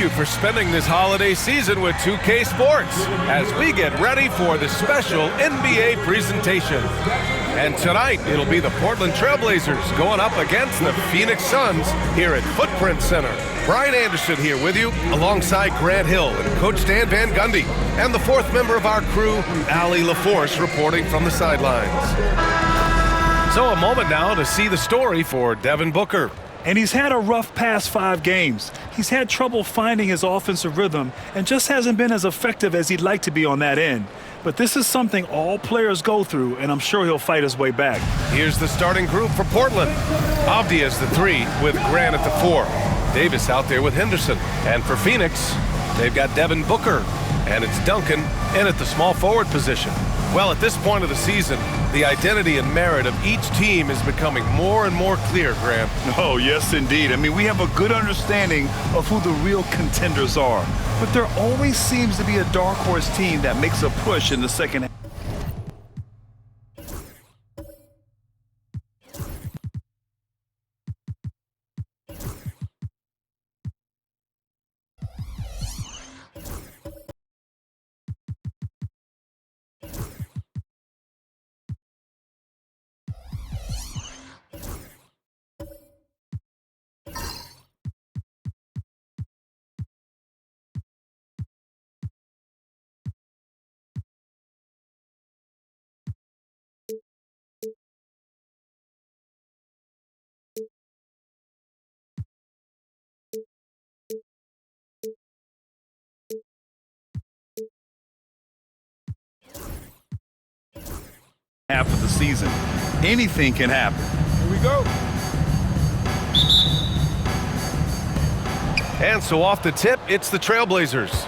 you for spending this holiday season with 2K Sports as we get ready for the special NBA presentation. And tonight, it'll be the Portland TrailBlazers going up against the Phoenix Suns here at Footprint Center. Brian Anderson here with you, alongside Grant Hill and Coach Dan Van Gundy, and the fourth member of our crew, Allie LaForce, reporting from the sidelines. So a moment now to see the story for Devin Booker. And he's had a rough past 5 games. He's had trouble finding his offensive rhythm and just hasn't been as effective as he'd like to be on that end. But this is something all players go through, and I'm sure he'll fight his way back. Here's the starting group for Portland. Avdija is the 3 with Grant at the 4. Davis out there with Henderson. And for Phoenix, they've got Devin Booker, and it's Duncan in at the small forward position. Well, at this point of the season, the identity and merit of each team is becoming more and more clear, Grant. Oh, yes, indeed. I mean, we have a good understanding of who the real contenders are. But there always seems to be a dark horse team that makes a push in the second half. Half of the season. Anything can happen. Here we go. And so off the tip, it's the TrailBlazers.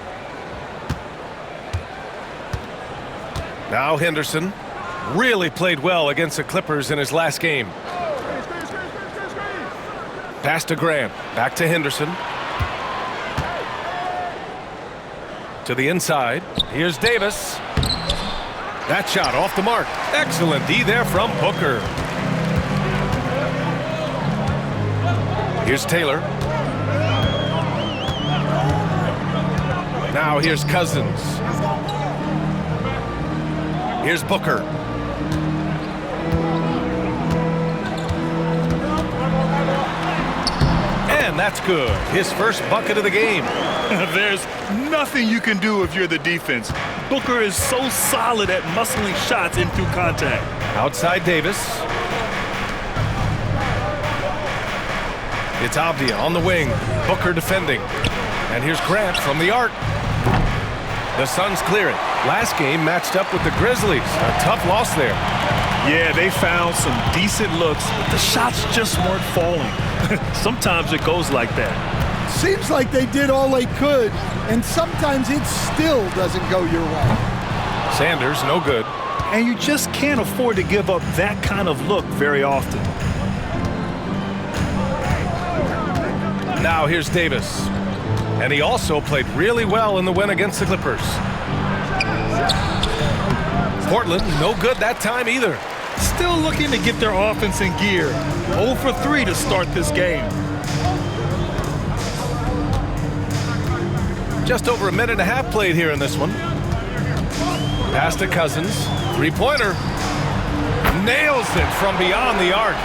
Now Henderson really played well against the Clippers in his last game. Pass to Grant. Back to Henderson. To the inside. Here's Davis. That shot off the mark. Excellent D there from Booker. Here's Taylor. Now here's Cousins. Here's Booker. And that's good. His first bucket of the game. There's nothing you can do if you're the defense. Booker is so solid at muscling shots in through contact. Outside Davis. It's Avdija on the wing. Booker defending. And here's Grant from the arc. The Suns clear it. Last game matched up with the Grizzlies. A tough loss there. Yeah, they found some decent looks, but the shots just weren't falling. Sometimes it goes like that. Seems like they did all they could, and sometimes it still doesn't go your way. Sanders, no good. And you just can't afford to give up that kind of look very often. Now here's Davis. And he also played really well in the win against the Clippers. Portland, no good that time either. Still looking to get their offense in gear. 0 for 3 to start this game. Just over a minute and a half played here in this one. Pass to Cousins. Three-pointer. Nails it from beyond the arc.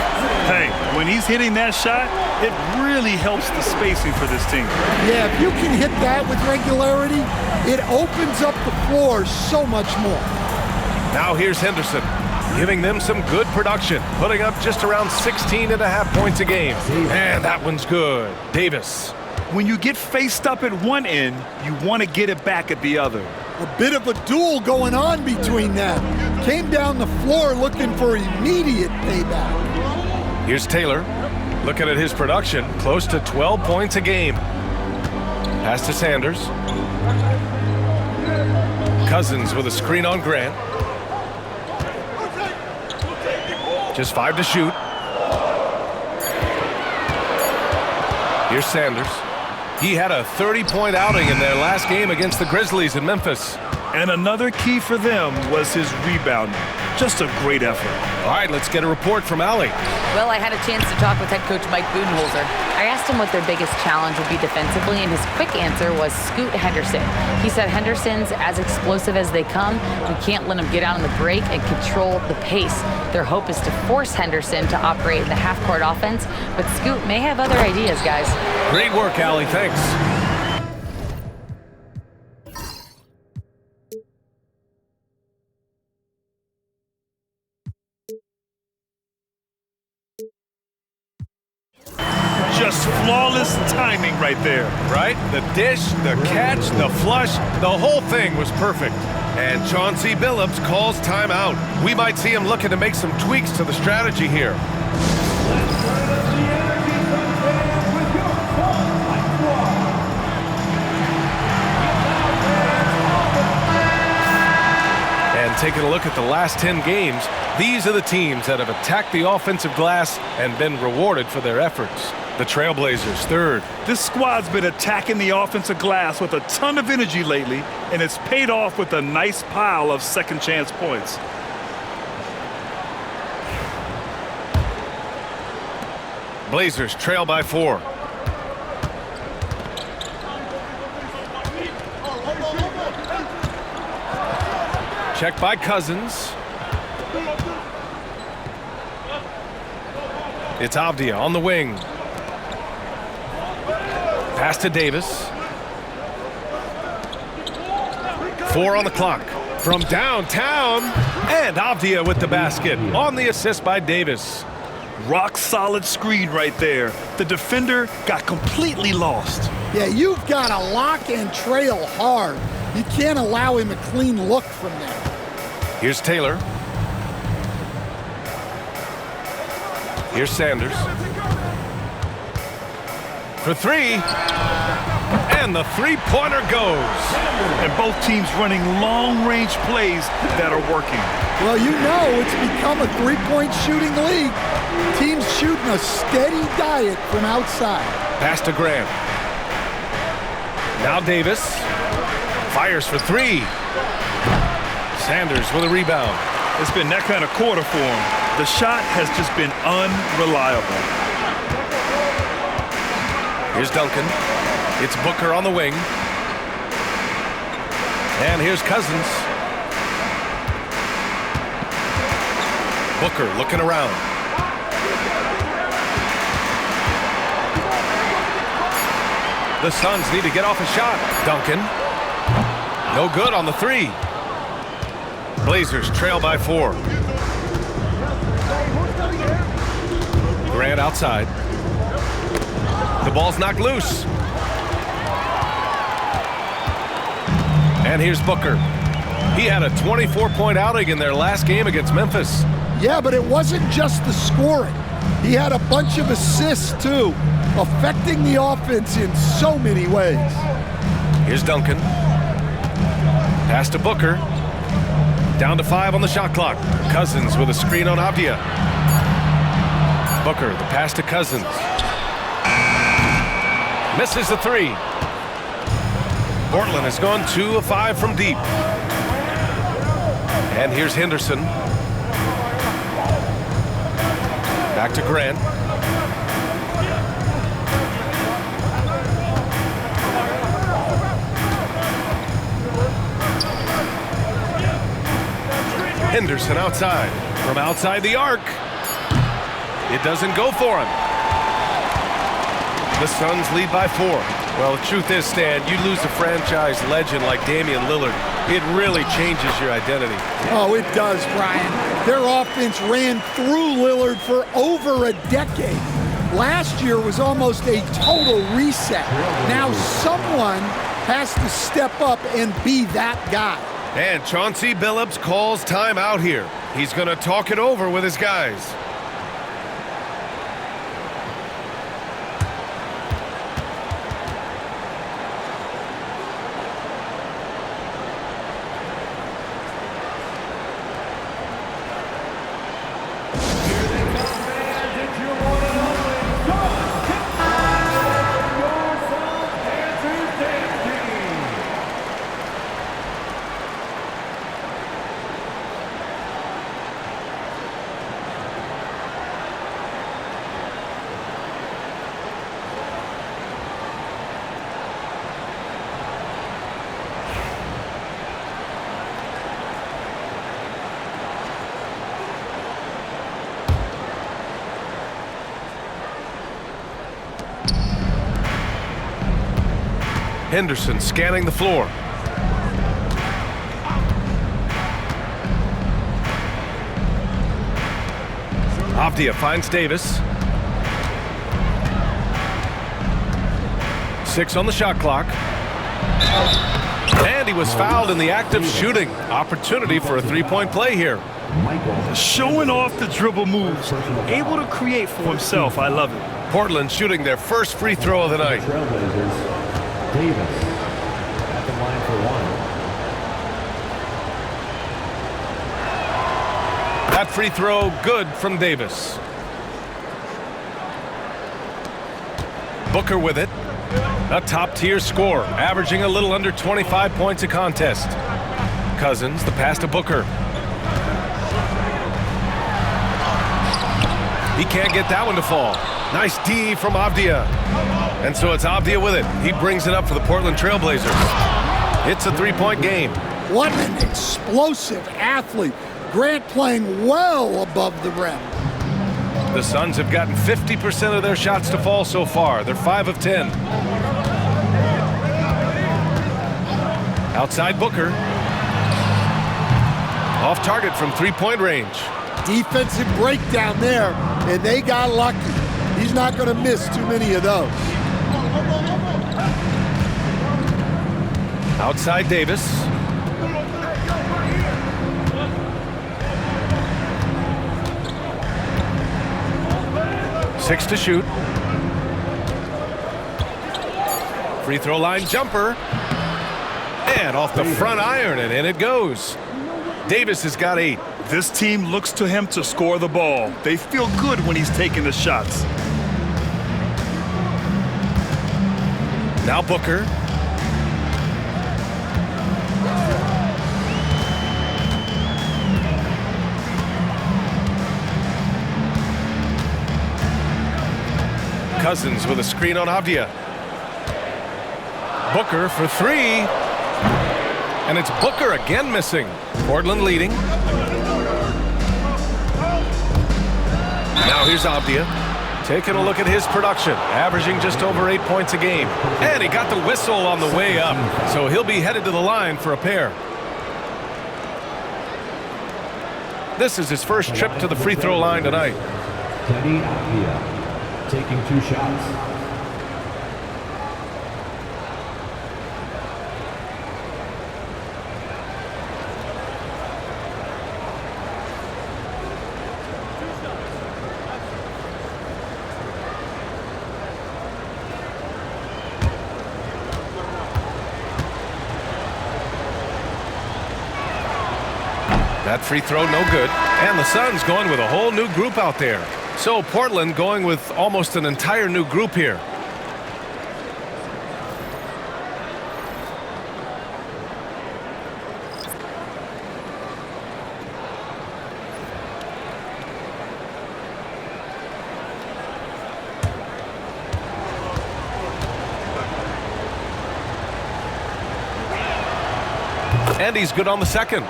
Hey, when he's hitting that shot, it really helps the spacing for this team. Yeah, if you can hit that with regularity, it opens up the floor so much more. Now here's Henderson, giving them some good production, putting up just around 16.5 points a game. And that one's good. Davis. When you get faced up at one end, you want to get it back at the other. A bit of a duel going on between them. Came down the floor looking for immediate payback. Here's Taylor. Looking at his production, close to 12 points a game. Pass to Sanders. Cousins with a screen on Grant. Just 5 to shoot. Here's Sanders. He had a 30-point outing in their last game against the Grizzlies in Memphis. And another key for them was his rebounding. Just a great effort. All right, let's get a report from Allie. Well, I had a chance to talk with head coach Mike Budenholzer. I asked him what their biggest challenge would be defensively, and his quick answer was Scoot Henderson. He said Henderson's as explosive as they come. We can't let him get out on the break and control the pace. Their hope is to force Henderson to operate in the half-court offense, but Scoot may have other ideas, guys. Great work, Allie. Thanks. Just flawless timing right there. Right? The dish, the catch, the flush, the whole thing was perfect. And Chauncey Billups calls timeout. We might see him looking to make some tweaks to the strategy here. And taking a look at the last 10 games, these are the teams that have attacked the offensive glass and been rewarded for their efforts. The TrailBlazers, third. This squad's been attacking the offensive glass with a ton of energy lately, and it's paid off with a nice pile of second chance points. Blazers trail by 4. Check by Cousins. It's Avdia on the wing. Pass to Davis. 4 on the clock. From downtown. And Avdia with the basket. On the assist by Davis. Rock solid screen right there. The defender got completely lost. Yeah, you've got to lock and trail hard. You can't allow him a clean look from there. Here's Taylor. Here's Sanders. For 3. And the three-pointer goes. And both teams running long-range plays that are working. Well, you know it's become a three-point shooting league. Teams shooting a steady diet from outside. Pass to Grant. Now Davis. Fires for 3. Sanders with a rebound. It's been that kind of quarter for him. The shot has just been unreliable. Here's Duncan. It's Booker on the wing. And here's Cousins. Booker looking around. The Suns need to get off a shot. Duncan. No good on the 3. Blazers trail by 4. Grant outside. The ball's knocked loose. And here's Booker. He had a 24-point outing in their last game against Memphis. Yeah, but it wasn't just the scoring. He had a bunch of assists, too, affecting the offense in so many ways. Here's Duncan. Pass to Booker. Down to 5 on the shot clock. Cousins with a screen on Avdia. Booker, the pass to Cousins. Misses the 3. Portland has gone 2 of 5 from deep. And here's Henderson. Back to Grant. Henderson outside. From outside the arc. It doesn't go for him. The Suns lead by 4. Well, the truth is, Stan, you lose a franchise legend like Damian Lillard, it really changes your identity. Oh, it does, Brian. Their offense ran through Lillard for over a decade. Last year was almost a total reset. Now someone has to step up and be that guy. And Chauncey Billups calls timeout here. He's going to talk it over with his guys. Henderson scanning the floor. Avdia finds Davis. 6 on the shot clock. And he was fouled in the act of shooting. Opportunity for a three-point play here. Showing off the dribble moves, able to create for himself. I love it. Portland shooting their first free throw of the night. TrailBlazers, Davis at the line for 1. That free throw good from Davis. Booker with it. A top-tier scorer, averaging a little under 25 points a contest. Cousins, the pass to Booker. He can't get that one to fall. Nice D from Avdia. And so it's Avdia with it. He brings it up for the Portland TrailBlazers. It's a three-point game. What an explosive athlete. Grant playing well above the rim. The Suns have gotten 50% of their shots to fall so far. They're 5 of 10. Outside Booker. Off target from three-point range. Defensive breakdown there, and they got lucky. He's not going to miss too many of those. Outside Davis. Six to shoot. Free throw line jumper. And off the front iron, and in it goes. Davis has got 8. This team looks to him to score the ball. They feel good when he's taking the shots. Now Booker. Cousins with a screen on Avdia. Booker for 3. And it's Booker again missing. Portland leading. Now here's Avdia. Taking a look at his production. Averaging just over 8 points a game. And he got the whistle on the way up. So he'll be headed to the line for a pair. This is his first trip to the free throw line tonight. Teddy Avdia taking 2 shots. That free throw no good. And the Suns going with a whole new group out there. So Portland going with almost an entire new group here. And he's good on the second.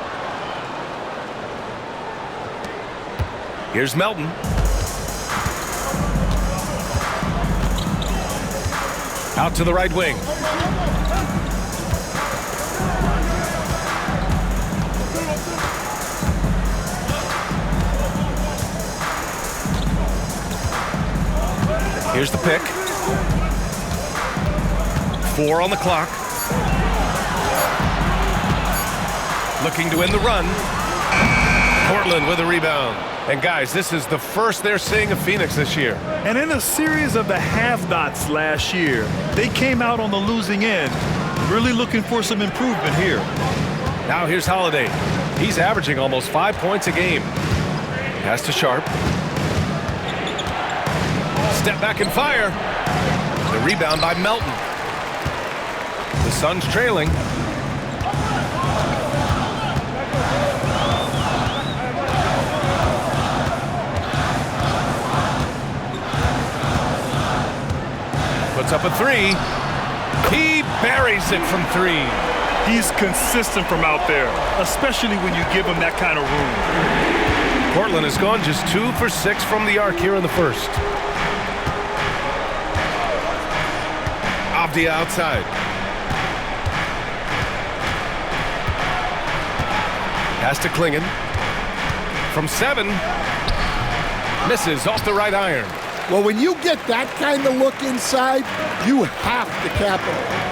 Here's Melton. Out to the right wing. Here's the pick. 4 on the clock. Looking to end the run. Portland with a rebound. And guys, this is the first they're seeing of Phoenix this year. And in a series of the have-nots last year, they came out on the losing end. Really looking for some improvement here. Now here's Holiday. He's averaging almost 5 points a game. Pass to Sharp. Step back and fire. The rebound by Melton. The Suns trailing. Puts up a 3. He buries it from 3. He's consistent from out there, especially when you give him that kind of room. Portland has gone just 2 for 6 from the arc here in the first. Avdia outside. Pass to Klingen. From 7. Misses off the right iron. Well, when you get that kind of look inside, you have to capitalize.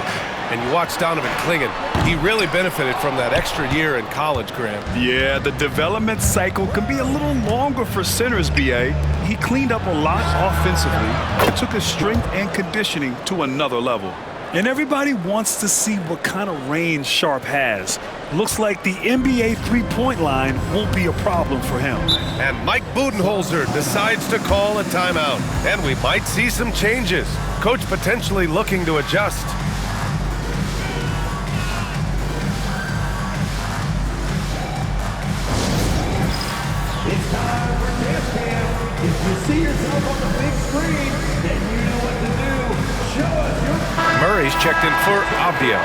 And you watch Donovan Klingen. He really benefited from that extra year in college, Graham. Yeah, the development cycle can be a little longer for centers, B.A. He cleaned up a lot offensively and took his strength and conditioning to another level. And everybody wants to see what kind of range Sharp has. Looks like the NBA three-point line won't be a problem for him. And Mike Budenholzer decides to call a timeout. And we might see some changes. Coach potentially looking to adjust. It's time for test cam. If you see yourself on the big screen, then you know what to do. Show us your... Murray's checked in for Abdia.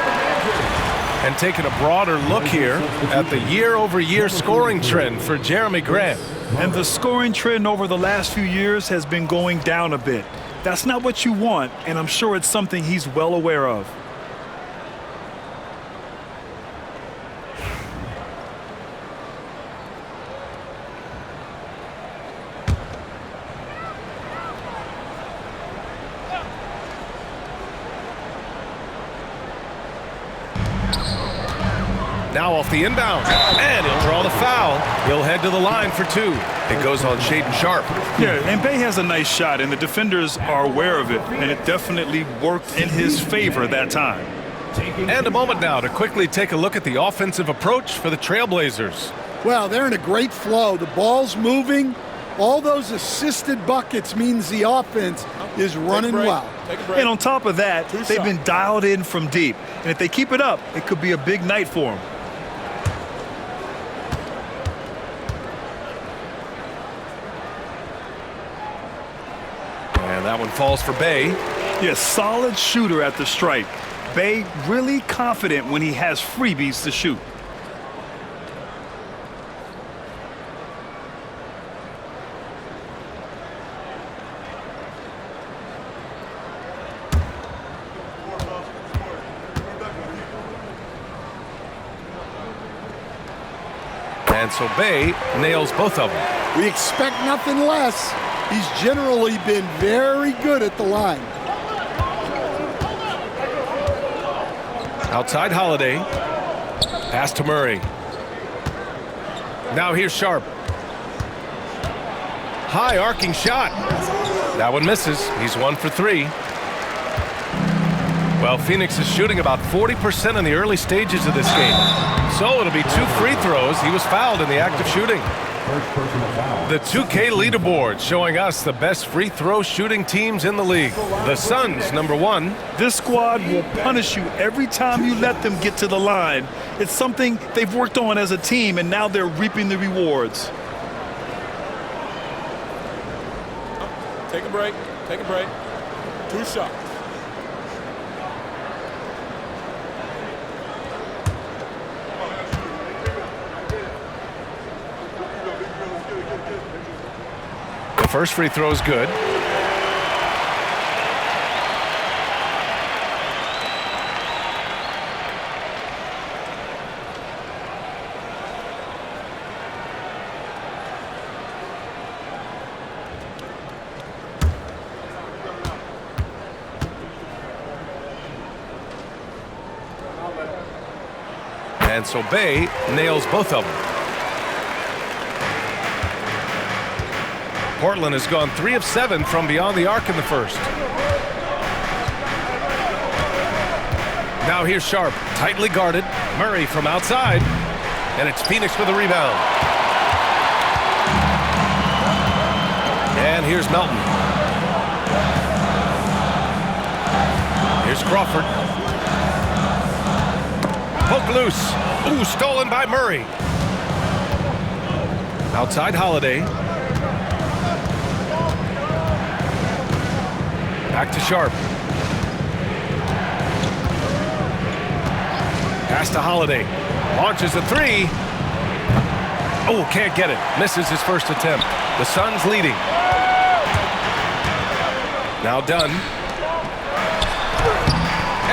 And taking a broader look here at the year-over-year scoring trend for Jeremy Grant. And the scoring trend over the last few years has been going down a bit. That's not what you want, and I'm sure it's something he's well aware of. Now off the inbound, and he'll draw the foul. He'll head to the line for 2. It goes on Shaedon Sharp. Yeah, and Bey has a nice shot, and the defenders are aware of it, and it definitely worked in his favor that time. And a moment now to quickly take a look at the offensive approach for the TrailBlazers. Well, they're in a great flow. The ball's moving. All those assisted buckets means the offense is running well. And on top of that, they've been dialed in from deep. And if they keep it up, it could be a big night for them. And that one falls for Bey. Yeah, solid shooter at the stripe. Bey really confident when he has freebies to shoot. And so Bey nails both of them. We expect nothing less. He's generally been very good at the line. Outside Holiday. Pass to Murray. Now here's Sharp. High arcing shot. That one misses. He's 1 for 3. Well, Phoenix is shooting about 40% in the early stages of this game. So it'll be 2 free throws. He was fouled in the act of shooting. First personal foul. The 2K leaderboard showing us the best free throw shooting teams in the league. The Suns, #1. This squad will punish you every time you let them get to the line. It's something they've worked on as a team, and now they're reaping the rewards. Take a break. Take a break. 2 shots. The first free throw is good. And so Bey nails both of them. Portland has gone 3 of 7 from beyond the arc in the first. Now here's Sharp, tightly guarded. Murray from outside, and it's Phoenix with a rebound. And here's Melton. Here's Crawford. Poke loose. Ooh, stolen by Murray. Outside Holiday. Back to Sharp. Pass to Holiday. Launches a 3. Oh, can't get it. Misses his first attempt. The Suns leading. Now Dunn.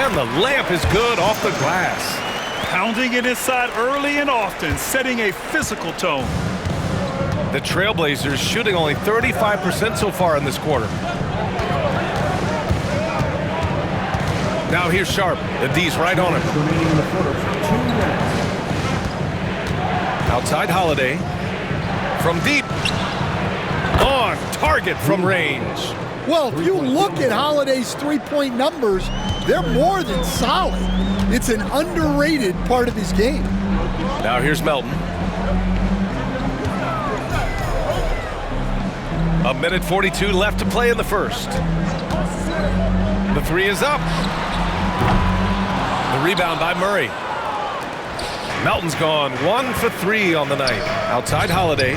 And the layup is good off the glass. Pounding it inside early and often, setting a physical tone. The Trailblazers shooting only 35% so far in this quarter. Now here's Sharp. The D's right on him. Outside Holiday. From deep. On target from range. Well, if you look at Holiday's three-point numbers, they're more than solid. It's an underrated part of his game. Now here's Melton. A minute 42 left to play in the first. The three is up. The rebound by Murray. Melton's gone 1 for 3 on the night. Outside Holiday.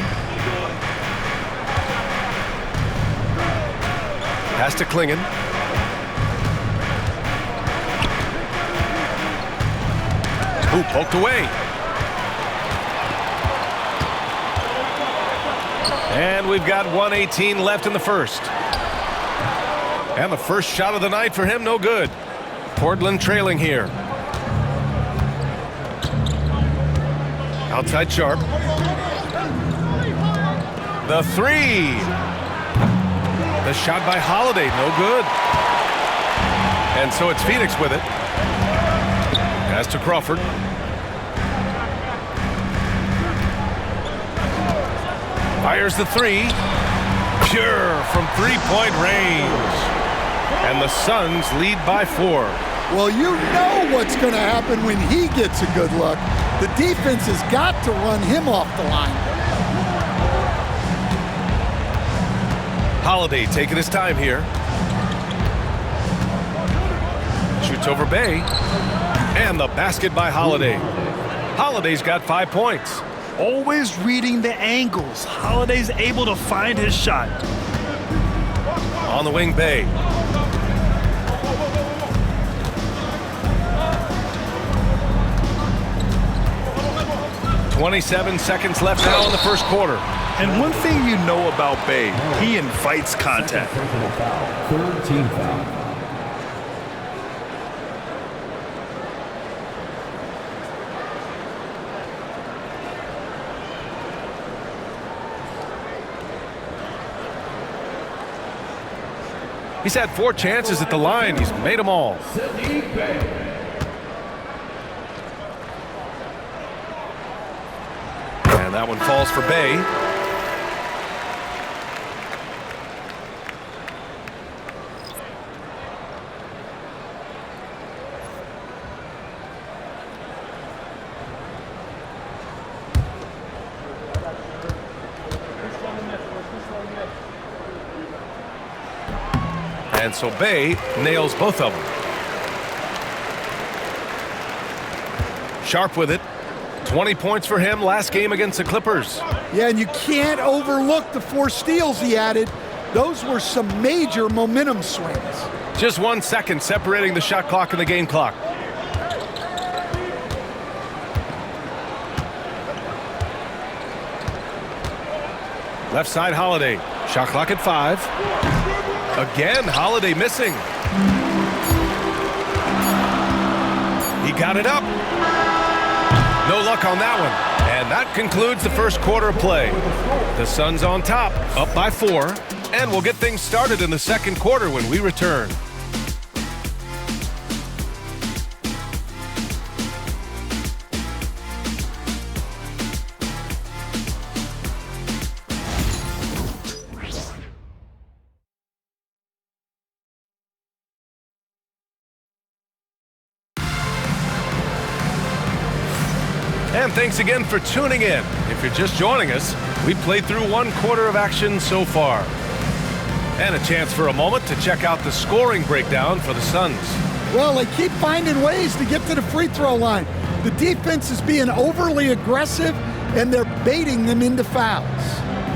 Pass to Klingon. Ooh, poked away. And we've got 1:18 left in the first. And the first shot of the night for him, no good. Portland trailing here. Outside Sharp. The three. The shot by Holiday, no good. And so it's Phoenix with it. Pass to Crawford. Fires the three. Pure from three-point range. And the Suns lead by 4. Well, you know what's going to happen when he gets a good look. The defense has got to run him off the line. Holiday taking his time here. Shoots over Bay. And the basket by Holiday. Holiday's got 5 points. Always reading the angles. Holiday's able to find his shot. On the wing, Bay. "27 seconds left now in the first quarter." And one thing you know about Bay, he invites contact. Third team foul. He's had 4 chances at the line. He's made them all. And that one falls for Bay. And so Bay nails both of them. Sharp with it. 20 points for him last game against the Clippers. Yeah, and you can't overlook the 4 steals he added. Those were some major momentum swings. Just 1 second separating the shot clock and the game clock. Left side Holiday. Shot clock at 5. Again, Holiday missing. He got it up. No luck on that one. And that concludes the first quarter of play. The Suns on top, up by 4. And we'll get things started in the second quarter when we return. And thanks again for tuning in. If you're just joining us, we played through 1 quarter of action so far. And a chance for a moment to check out the scoring breakdown for the Suns. Well, they keep finding ways to get to the free throw line. The defense is being overly aggressive, and they're baiting them into fouls.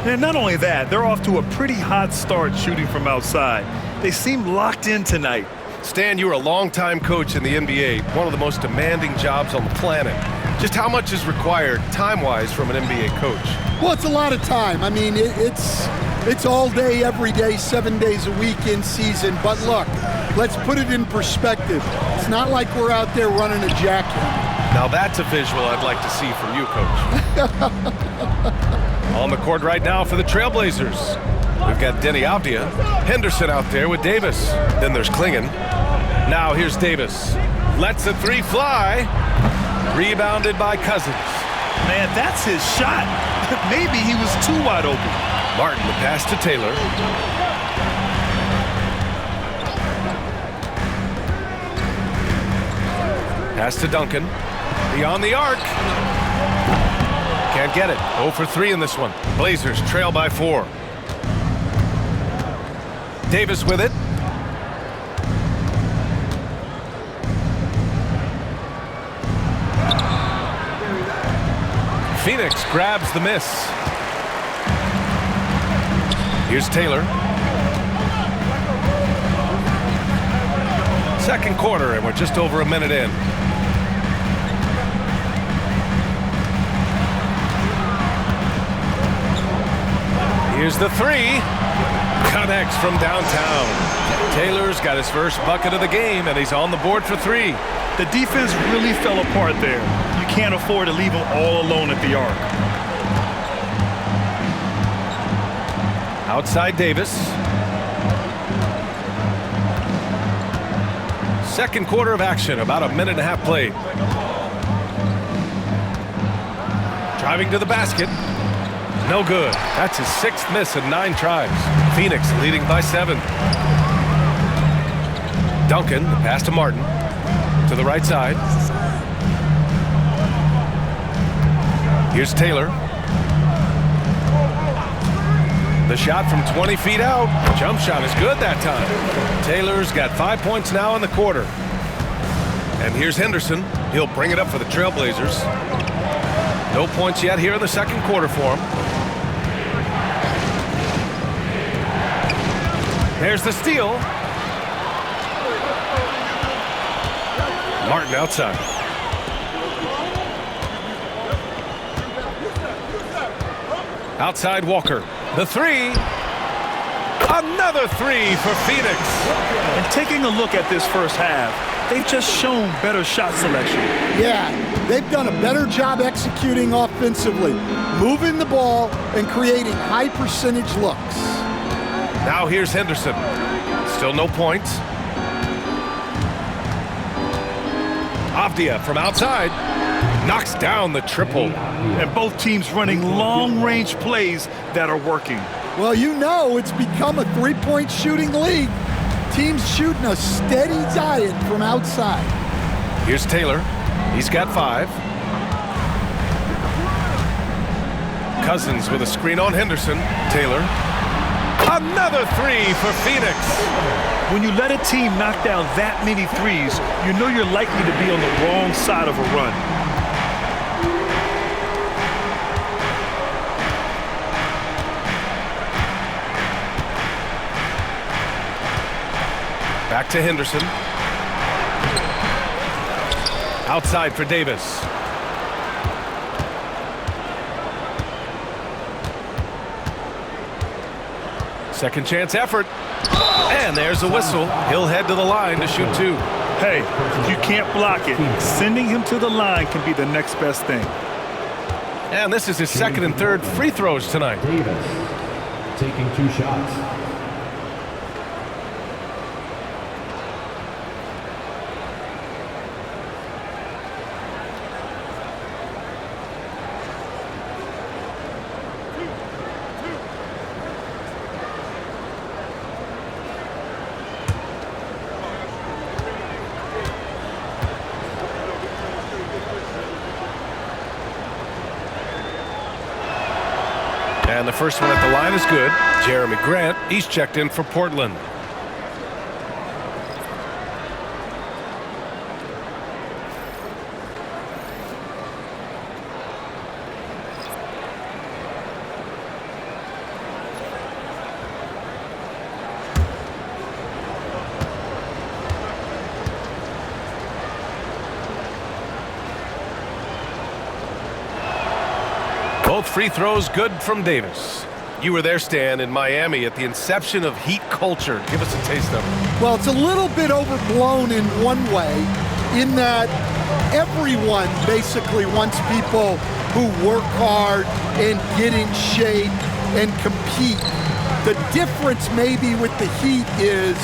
And not only that, they're off to a pretty hot start shooting from outside. They seem locked in tonight. Stan, you were a longtime coach in the NBA, one of the most demanding jobs on the planet. Just how much is required time-wise from an NBA coach? Well, it's a lot of time. I mean, it's all day, every day, 7 days a week in season. But look, Let's put it in perspective. It's not like we're out there running a jackhammer. Now that's a visual I'd like to see from you, Coach. On the court right now for the Trailblazers. We've got Denny Avdia, Henderson out there with Davis. Then there's Klingon. Now here's Davis. Lets the three fly. Rebounded by Cousins. Man, that's his shot. Maybe he was too wide open. Martin, the pass to Taylor. Pass to Duncan. Beyond the arc. Can't get it. 0 for 3 in this one. Blazers trail by 4. Davis with it. Phoenix grabs the miss. Here's Taylor. Second quarter, and we're just over a minute in. Here's the three. Connects from downtown. Taylor's got his first bucket of the game, and he's on the board for 3. The defense really fell apart there. You can't afford to leave him all alone at the arc. Outside Davis. Second quarter of action, about a minute and a half played. Driving to the basket. No good. That's his 6th miss in 9 tries. Phoenix leading by 7. Duncan, the pass to Martin. To the right side. Here's Taylor. The shot from 20 feet out. Jump shot is good that time. Taylor's got 5 points now in the quarter. And here's Henderson. He'll bring it up for the Trailblazers. No points yet here in the second quarter for him. There's the steal. Martin outside. Outside Walker. The three. Another 3 for Phoenix. And taking a look at this first half, they've just shown better shot selection. Yeah, they've done a better job executing offensively, moving the ball and creating high percentage looks. Now here's Henderson. Still no points. Avdia from outside. Knocks down the triple. And both teams running long-range plays that are working. Well, you know it's become a three-point shooting league. Teams shooting a steady diet from outside. Here's Taylor. He's got 5. Cousins with a screen on Henderson. Taylor. Another 3 for Phoenix. When you let a team knock down that many threes, you know you're likely to be on the wrong side of a run. Back to Henderson. Outside for Davis. Second chance effort. And there's a whistle. He'll head to the line to shoot 2. Hey, if you can't block it, sending him to the line can be the next best thing. And this is his second and third free throws tonight. Davis taking 2 shots. And the first one at the line is good. Jeremy Grant, he's checked in for Portland. Both free throws good from Davis. You were there, Stan, in Miami at the inception of Heat culture. Give us a taste of it. Well, it's a little bit overblown in one way, in that everyone basically wants people who work hard and get in shape and compete. The difference maybe with the Heat is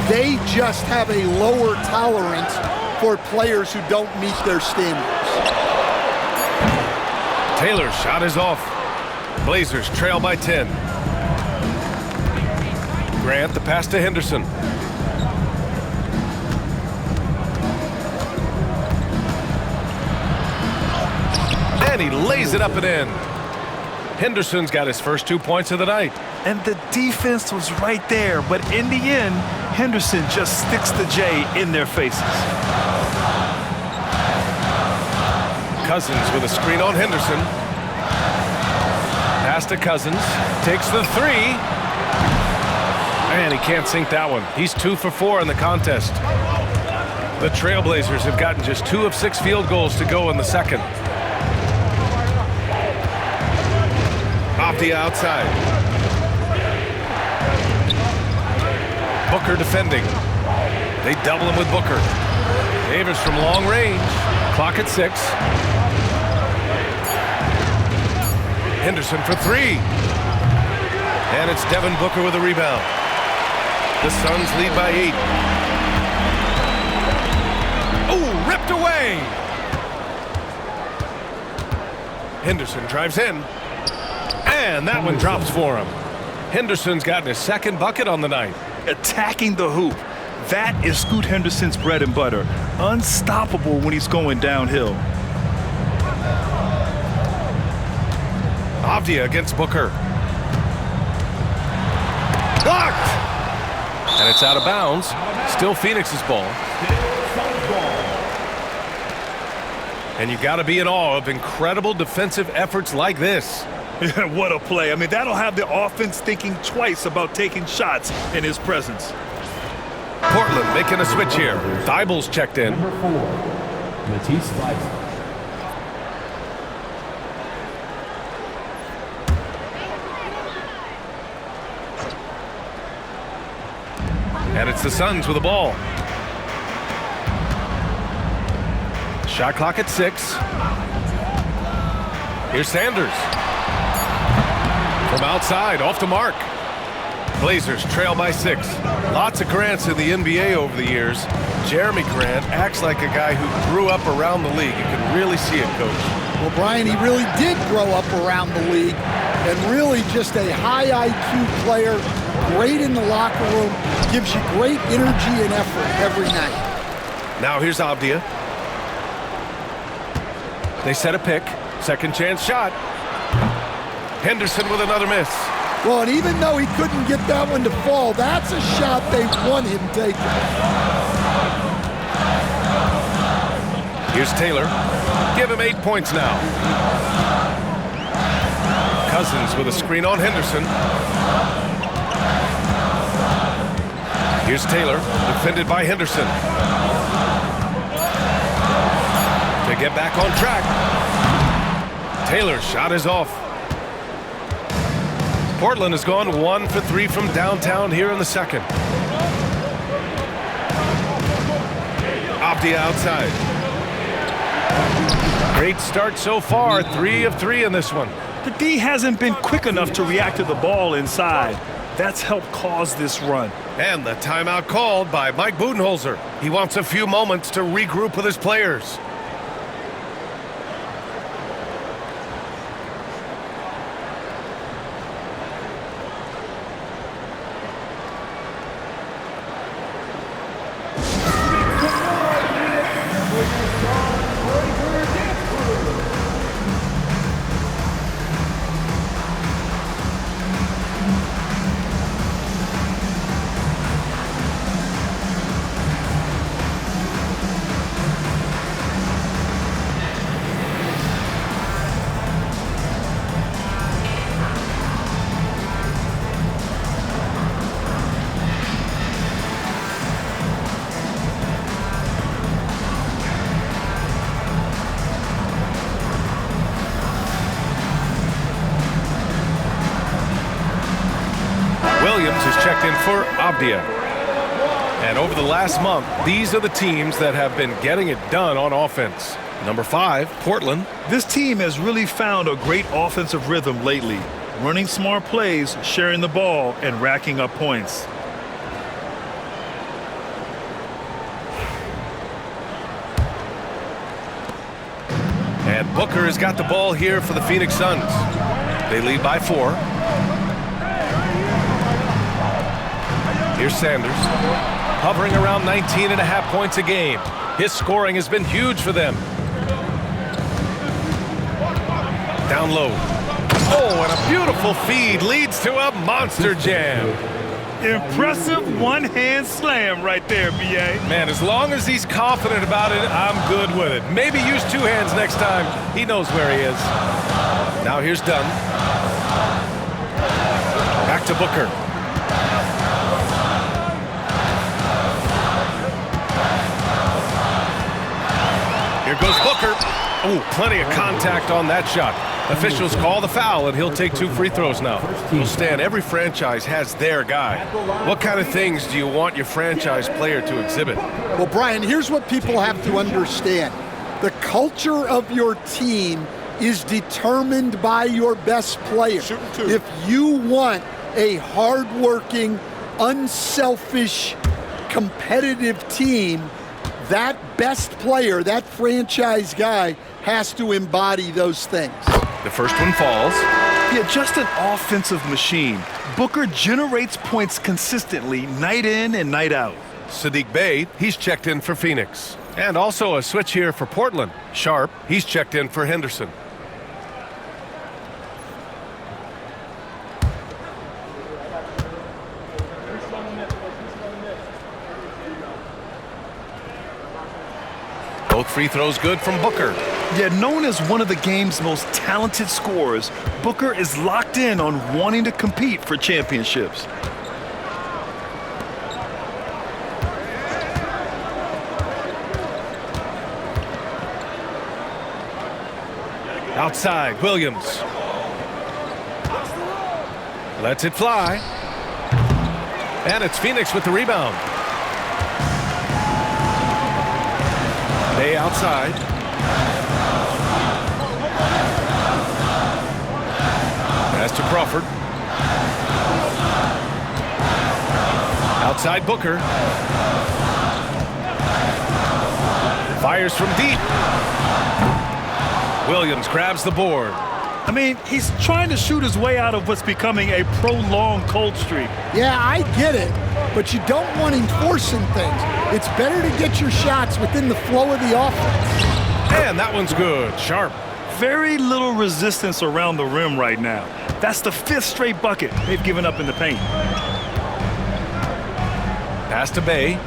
they just have a lower tolerance for players who don't meet their standards. Taylor's shot is off. Blazers trail by 10. Grant the pass to Henderson. And he lays it up and in. Henderson's got his first 2 points of the night. And the defense was right there, but in the end, Henderson just sticks the J in their faces. Cousins with a screen on Henderson. Pass to Cousins. Takes the three. And he can't sink that one. He's 2 for 4 in the contest. The TrailBlazers have gotten just 2 of 6 field goals to go in the second. Off the outside. Booker defending. They double him with Booker. Davis from long range. Clock at 6. Henderson for 3. And it's Devin Booker with a rebound. The Suns lead by 8. Oh, ripped away. Henderson drives in. And that one drops for him. Henderson's gotten his second bucket on the night. Attacking the hoop. That is Scoot Henderson's bread and butter. Unstoppable when he's going downhill. Avdia against Booker. Blocked! And it's out of bounds. Still Phoenix's ball. And you got to be in awe of incredible defensive efforts like this. What a play. I mean, that'll have the offense thinking twice about taking shots in his presence. Portland making a switch here. Thibault's checked in. Number 4, Matisse Thybulle. And it's the Suns with the ball. Shot clock at 6. Here's Sanders. From outside, off the mark. Blazers trail by 6. Lots of Grants in the NBA over the years. Jeremy Grant acts like a guy who grew up around the league. You can really see it, Coach. Well, Brian, he really did grow up around the league and really just a high IQ player, great in the locker room, gives you great energy and effort every night. Now here's Avdia. They set a pick. Second chance shot. Henderson with another miss. Well, and even though he couldn't get that one to fall, that's a shot they want him taking. Here's Taylor. Give him 8 points now. Cousins with a screen on Henderson. Here's Taylor, defended by Henderson. To get back on track. Taylor's shot is off. Portland has gone 1 for 3 from downtown here in the second. Avdia outside. Great start so far, 3 of 3 in this one. The D hasn't been quick enough to react to the ball inside. That's helped cause this run. And the timeout called by Mike Budenholzer. He wants a few moments to regroup with his players. checked in for Abdia. And over the last month, these are the teams that have been getting it done on offense. Number 5, Portland. This team has really found a great offensive rhythm lately, running smart plays, sharing the ball, and racking up points. And Booker has got the ball here for the Phoenix Suns. They lead by 4. Here's Sanders, hovering around 19.5 points a game. His scoring has been huge for them. Down low. Oh, and a beautiful feed leads to a monster jam. Impressive one-hand slam right there, B.A. Man, as long as he's confident about it, I'm good with it. Maybe use 2 hands next time. He knows where he is. Now here's Dunn. Back to Booker. Here goes Booker. Oh, plenty of contact on that shot. Officials call the foul, and he'll take 2 free throws now. Well, Stan, every franchise has their guy. What kind of things do you want your franchise player to exhibit? Well, Brian, here's what people have to understand. The culture of your team is determined by your best player. If you want a hardworking, unselfish, competitive team, that best player, that franchise guy, has to embody those things. The first one falls. Yeah, just an offensive machine. Booker generates points consistently, night in and night out. Sadiq Bey, he's checked in for Phoenix. And also a switch here for Portland. Sharp, he's checked in for Henderson. Both free throws good from Booker. Yet known as one of the game's most talented scorers, Booker is locked in on wanting to compete for championships. Outside, Williams. Lets it fly. And it's Phoenix with the rebound. Bey outside. Pass to Crawford. Outside Booker. Fires from deep. Williams grabs the board. I mean, he's trying to shoot his way out of what's becoming a prolonged cold streak. Yeah, I get it, but you don't want him forcing things. It's better to get your shots within the flow of the offense. And that one's good. Sharp. Very little resistance around the rim right now. That's the 5th straight bucket they've given up in the paint. Pass to Bey.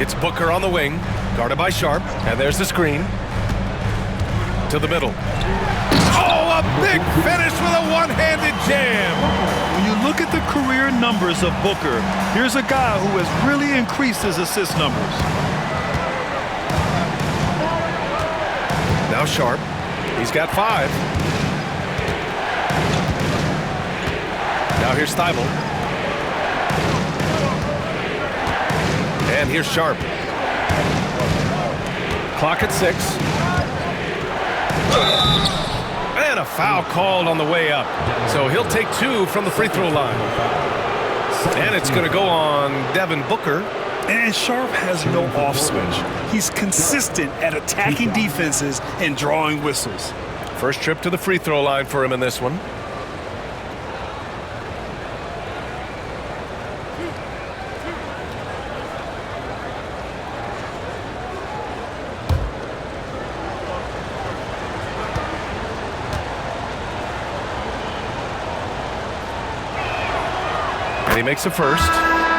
It's Booker on the wing, guarded by Sharp, and there's the screen. To the middle. Oh, a big finish with a one-handed jam. When you look at the career numbers of Booker, here's a guy who has really increased his assist numbers. Now Sharp. He's got 5. Now here's Thibault. And here's Sharp. Clock at 6. And a foul called on the way up. So he'll take 2 from the free throw line. And it's going to go on Devin Booker. And Sharp has no off switch. He's consistent at attacking defenses and drawing whistles. First trip to the free throw line for him in this one. And he makes a first.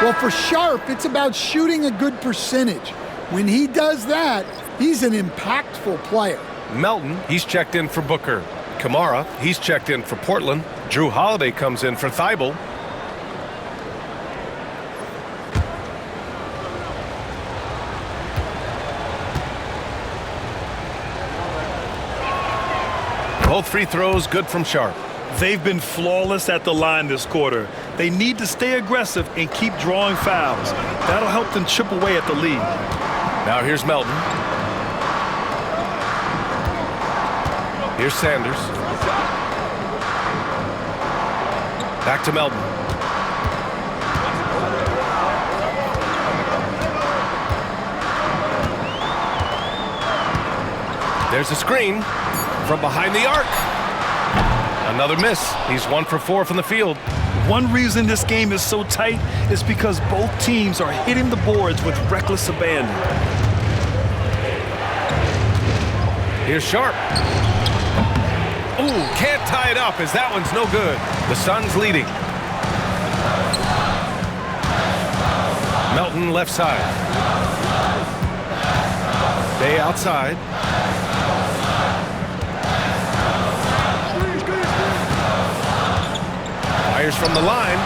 Well, for Sharp, it's about shooting a good percentage. When he does that, he's an impactful player. Melton, he's checked in for Booker. Kamara, he's checked in for Portland. Drew Holiday comes in for Thibault. Both free throws good from Sharp. They've been flawless at the line this quarter. They need to stay aggressive and keep drawing fouls. That'll help them chip away at the lead. Now here's Melton. Here's Sanders. Back to Melton. There's a screen from behind the arc. Another miss. He's 1 for 4 from the field. One reason this game is so tight is because both teams are hitting the boards with reckless abandon. Here's Sharp. Ooh, can't tie it up as that one's no good. The Suns leading. Melton left side. Bay outside. Fires from the line.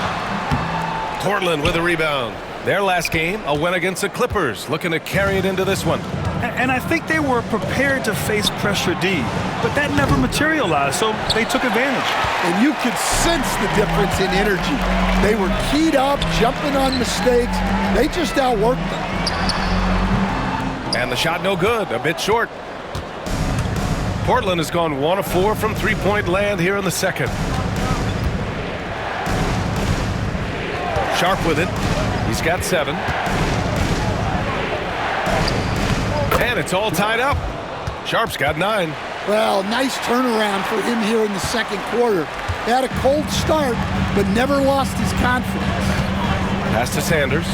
Portland with a rebound. Their last game, a win against the Clippers, looking to carry it into this one. And I think they were prepared to face pressure D, but that never materialized, so they took advantage. And you could sense the difference in energy. They were keyed up, jumping on mistakes. They just outworked them. And the shot no good, a bit short. Portland has gone 1 of 4 from three-point land here in the second. Sharp with it. He's got 7. And it's all tied up. Sharp's got 9. Well, nice turnaround for him here in the second quarter. He had a cold start, but never lost his confidence. Pass to Sanders.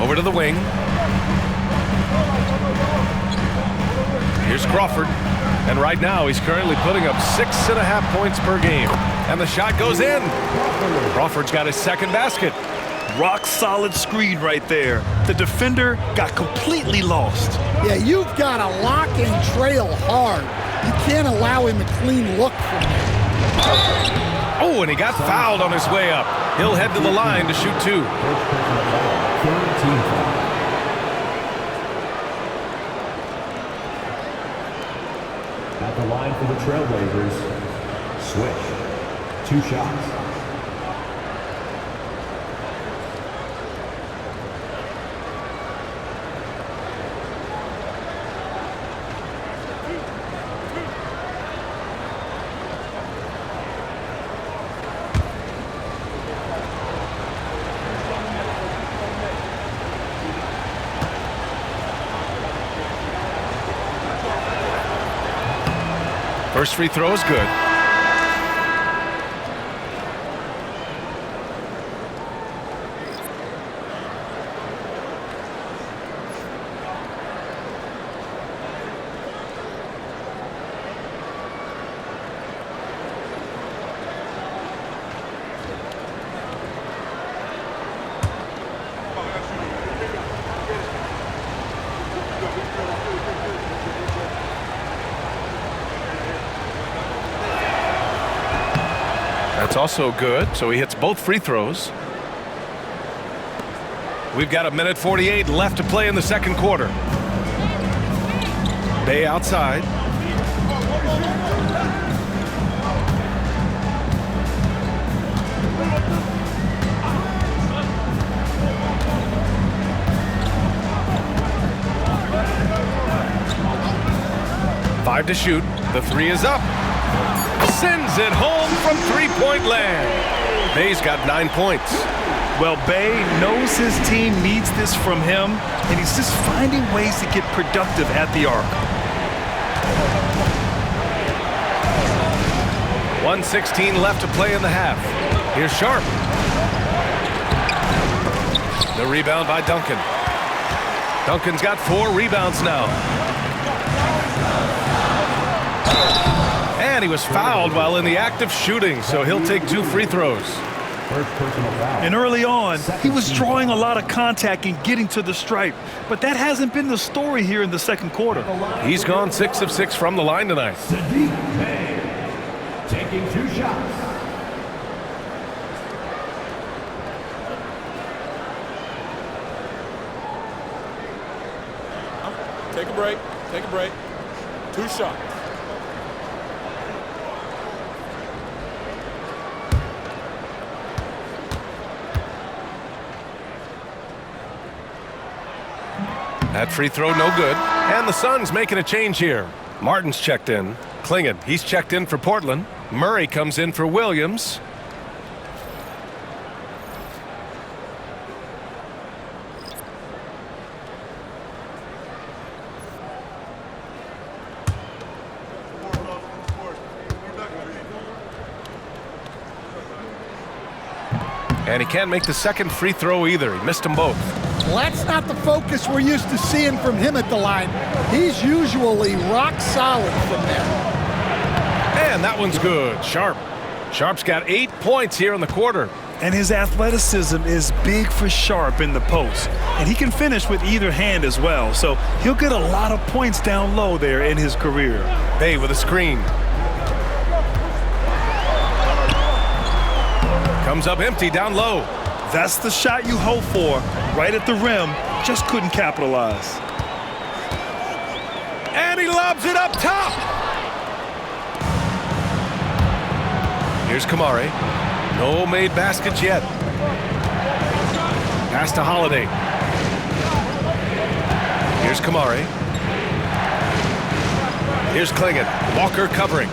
Over to the wing. Here's Crawford. And right now, he's currently putting up 6.5 points per game. And the shot goes in. Crawford's got his second basket. Rock solid screen right there. The defender got completely lost. Yeah, you've got to lock and trail hard. You can't allow him a clean look from there. Oh, and he got fouled on his way up. He'll head to the line to shoot 2. At the line for the TrailBlazers, switch. 2 shots. First free throw is good. That's also good, so he hits both free throws. We've got 1:48 left to play in the second quarter. Bay outside. Five to shoot. The 3 is up. Sends it home from three-point land. Bay's got 9 points. Well, Bay knows his team needs this from him, and he's just finding ways to get productive at the arc. 1:16 left to play in the half. Here's Sharp. The rebound by Duncan. Duncan's got 4 rebounds now. And he was fouled while in the act of shooting, so he'll take 2 free throws. And early on, he was drawing a lot of contact and getting to the stripe, but that hasn't been the story here in the second quarter. He's gone 6 of 6 from the line tonight. Taking 2 shots. Take a break. Take a break. 2 shots. That free throw no good. And the Suns making a change here. Martin's checked in. Klingon, he's checked in for Portland. Murray comes in for Williams. And he can't make the second free throw either. He missed them both. Well, that's not the focus we're used to seeing from him at the line. He's usually rock solid from there. And that one's good. Sharp. Sharp's got 8 points here in the quarter. And his athleticism is big for Sharp in the post. And he can finish with either hand as well. So he'll get a lot of points down low there in his career. Bay with a screen. Comes up empty down low. That's the shot you hope for. Right at the rim. Just couldn't capitalize. And he lobs it up top. Here's Kamari. No made baskets yet. Pass to Holiday. Here's Kamari. Here's Klingon. Walker covering.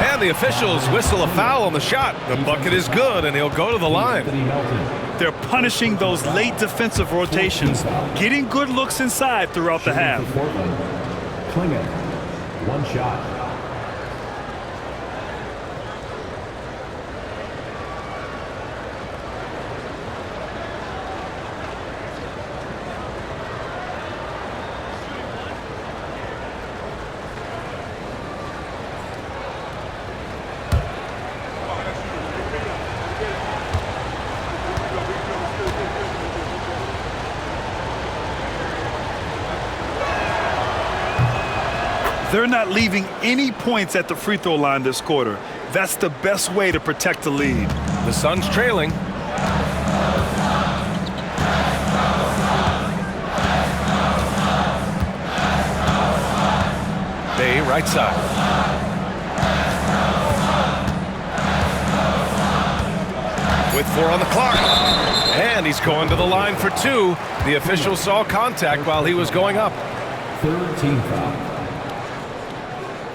And the officials whistle a foul on the shot. The bucket is good, and he'll go to the line. They're punishing those late defensive rotations, getting good looks inside throughout the half. Klingon, 1 shot. They're not leaving any points at the free throw line this quarter. That's the best way to protect the lead. The Suns trailing. Bay right side. With 4 on the clock. And he's going to the line for 2. The official saw contact while he was going up. 3rd team foul.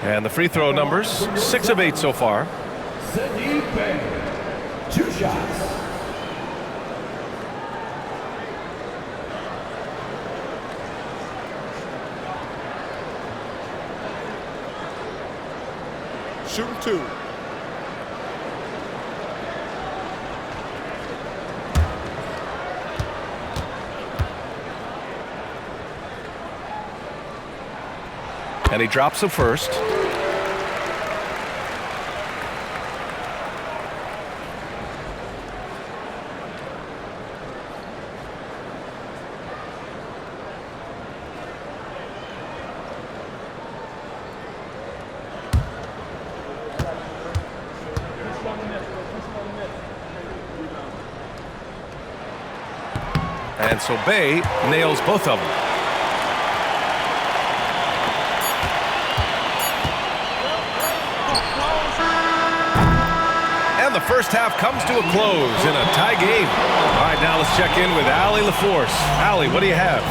And the free throw numbers, 6 of 8 so far. Sydney Bay, 2 shots. Shooting 2. And he drops the first. And so Bay nails both of them. And the first half comes to a close in a tie game. All right, now let's check in with Allie LaForce. Allie, what do you have?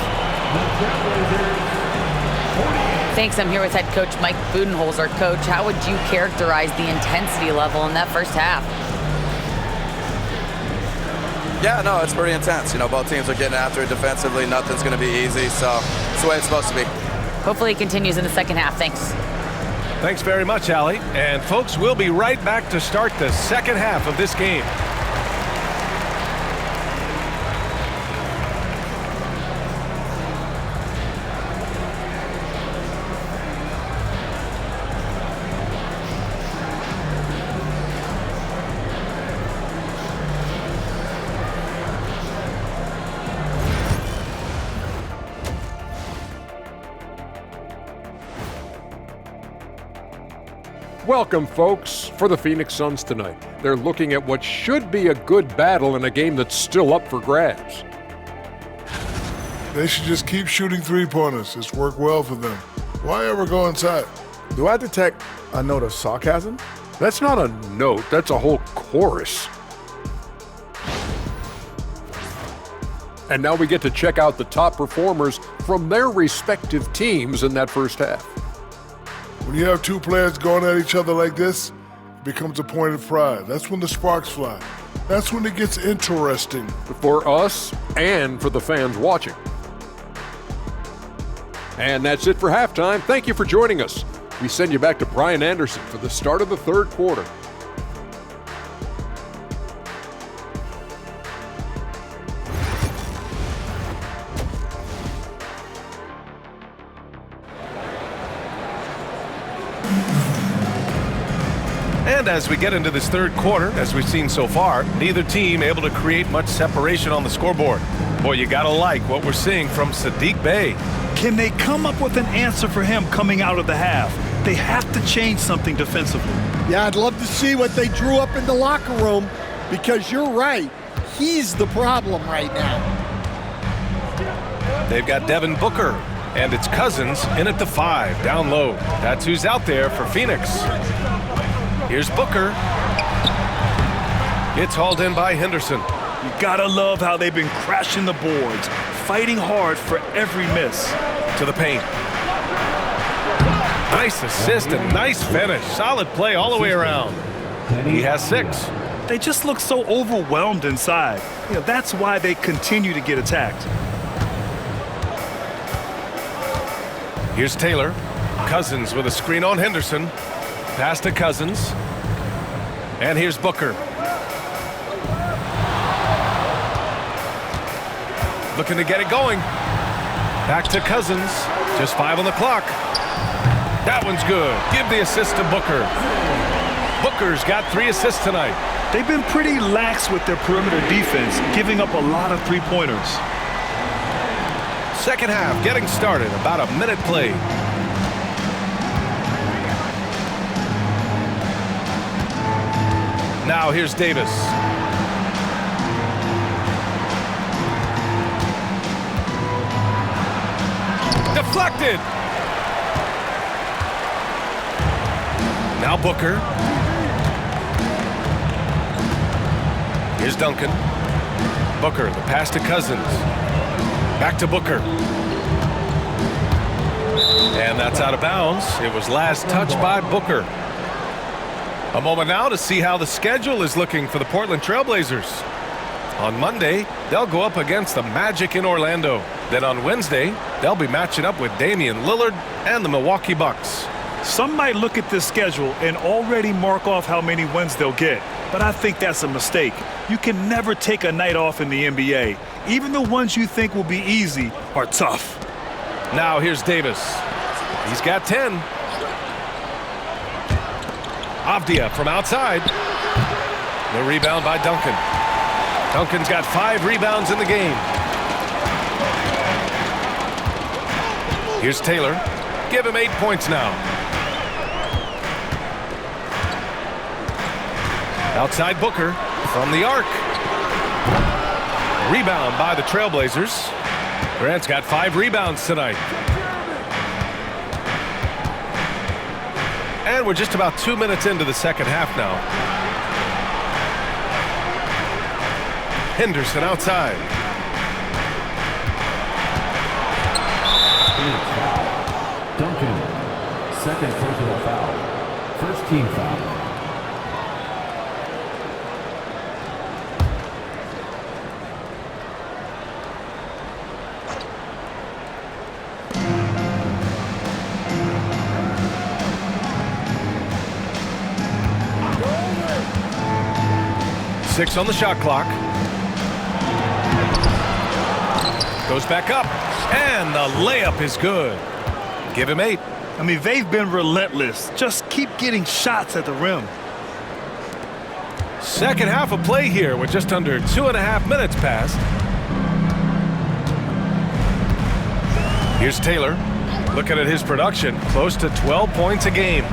Thanks. I'm here with head coach Mike Budenholzer. Coach, how would you characterize the intensity level in that first half? Yeah, no, it's pretty intense. You know, both teams are getting after it defensively. Nothing's going to be easy, so it's the way it's supposed to be. Hopefully it continues in the second half. Thanks. Thanks very much, Allie. And folks, we'll be right back to start the second half of this game. Welcome, folks, for the Phoenix Suns tonight. They're looking at what should be a good battle in a game that's still up for grabs. They should just keep shooting three-pointers. It's worked well for them. Why ever go inside? Do I detect a note of sarcasm? That's not a note, that's a whole chorus. And now we get to check out the top performers from their respective teams in that first half. When you have two players going at each other like this, it becomes a point of pride. That's when the sparks fly. That's when it gets interesting. For us and for the fans watching. And that's it for halftime. Thank you for joining us. We send you back to Brian Anderson for the start of the third quarter. And as we get into this third quarter, as we've seen so far, neither team able to create much separation on the scoreboard. Boy, you gotta like what we're seeing from Saddiq Bey. Can they come up with an answer for him coming out of the half? They have to change something defensively. Yeah, I'd love to see what they drew up in the locker room, because you're right. He's the problem right now. They've got Devin Booker, and it's Cousins in at the 5, down low. That's who's out there for Phoenix. Here's Booker. It's hauled in by Henderson. You gotta love how they've been crashing the boards, fighting hard for every miss. To the paint. Nice assist and nice finish. Solid play all the way around. He has 6. They just look so overwhelmed inside. That's why they continue to get attacked. Here's Taylor. Cousins with a screen on Henderson. Pass to Cousins. And here's Booker. Looking to get it going. Back to Cousins. Just 5 on the clock. That one's good. Give the assist to Booker. Booker's got 3 assists tonight. They've been pretty lax with their perimeter defense, giving up a lot of three-pointers. Second half getting started. About a minute played. Now here's Davis. Deflected. Now Booker. Here's Duncan. Booker, the pass to Cousins. Back to Booker. And that's out of bounds. It was last touched by Booker. A moment now to see how the schedule is looking for the Portland TrailBlazers. On Monday, they'll go up against the Magic in Orlando. Then on Wednesday, they'll be matching up with Damian Lillard and the Milwaukee Bucks. Some might look at this schedule and already mark off how many wins they'll get, but I think that's a mistake. You can never take a night off in the NBA. Even the ones you think will be easy are tough. Now here's Davis. He's got 10. Avdia from outside. The rebound by Duncan. Duncan's got 5 rebounds in the game. Here's Taylor. Give him 8 points now. Outside Booker from the arc. Rebound by the TrailBlazers. Grant's got 5 rebounds tonight. And we're just about 2 minutes into the second half now. Henderson outside. Duncan, second personal foul. First team foul. Six on the shot clock. Goes back up, and the layup is good. Give him 8. I mean, they've been relentless. Just keep getting shots at the rim. Second half of play here with just under 2.5 minutes passed. Here's Taylor. Looking at his production, close to 12 points a game.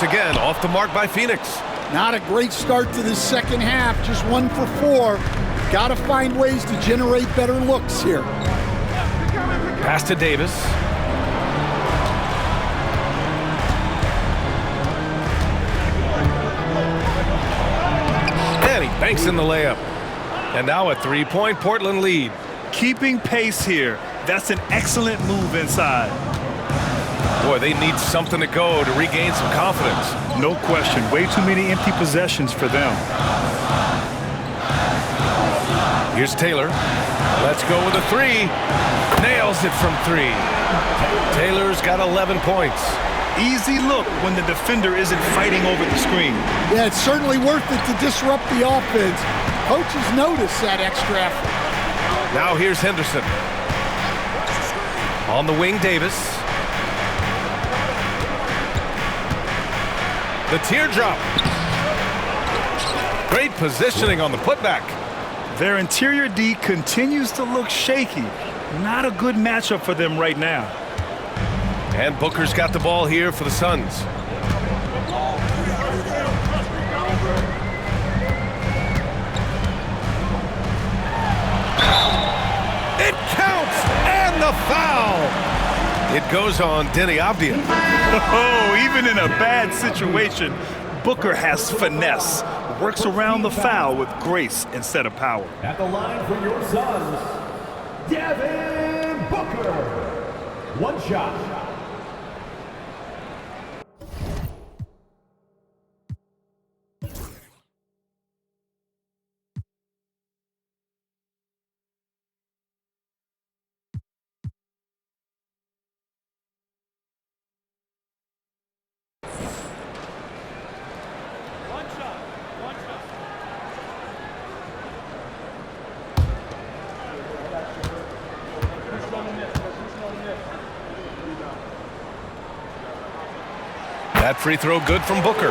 once again, off the mark by Phoenix. Not a great start to this second half, just 1 for 4. Got to find ways to generate better looks here. Pass to Davis. And he banks in the layup. And now a 3-point Portland lead. Keeping pace here. That's an excellent move inside. Boy, they need something to go to regain some confidence. No question. Way too many empty possessions for them. Here's Taylor. Let's go with a 3. Nails it from 3. Taylor's got 11 points. Easy look when the defender isn't fighting over the screen. Yeah, it's certainly worth it to disrupt the offense. Coaches notice that extra effort. Now here's Henderson. On the wing, Davis. The teardrop. Great positioning on the putback. Their interior D continues to look shaky. Not a good matchup for them right now. And Booker's got the ball here for the Suns. It counts, and the foul. It goes on Denny Avdia. Oh, even in a bad situation, Booker has finesse. Works around the foul with grace instead of power. At the line for your Suns, Devin Booker. 1 shot. That free throw good from Booker.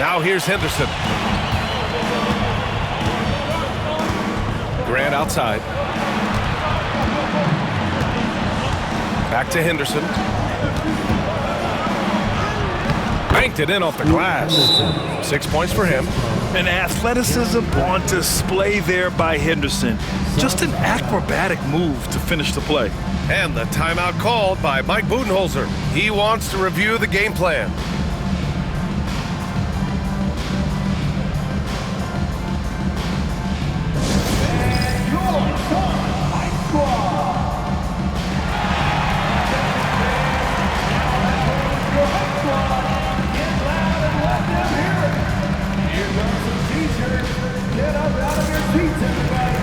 Now here's Henderson. Grant outside. Back to Henderson. Banked it in off the glass. 6 points for him. An athleticism on display there by Henderson. Just an acrobatic move to finish the play. And the timeout called by Mike Budenholzer. He wants to review the game plan. Get up out of your seats, everybody.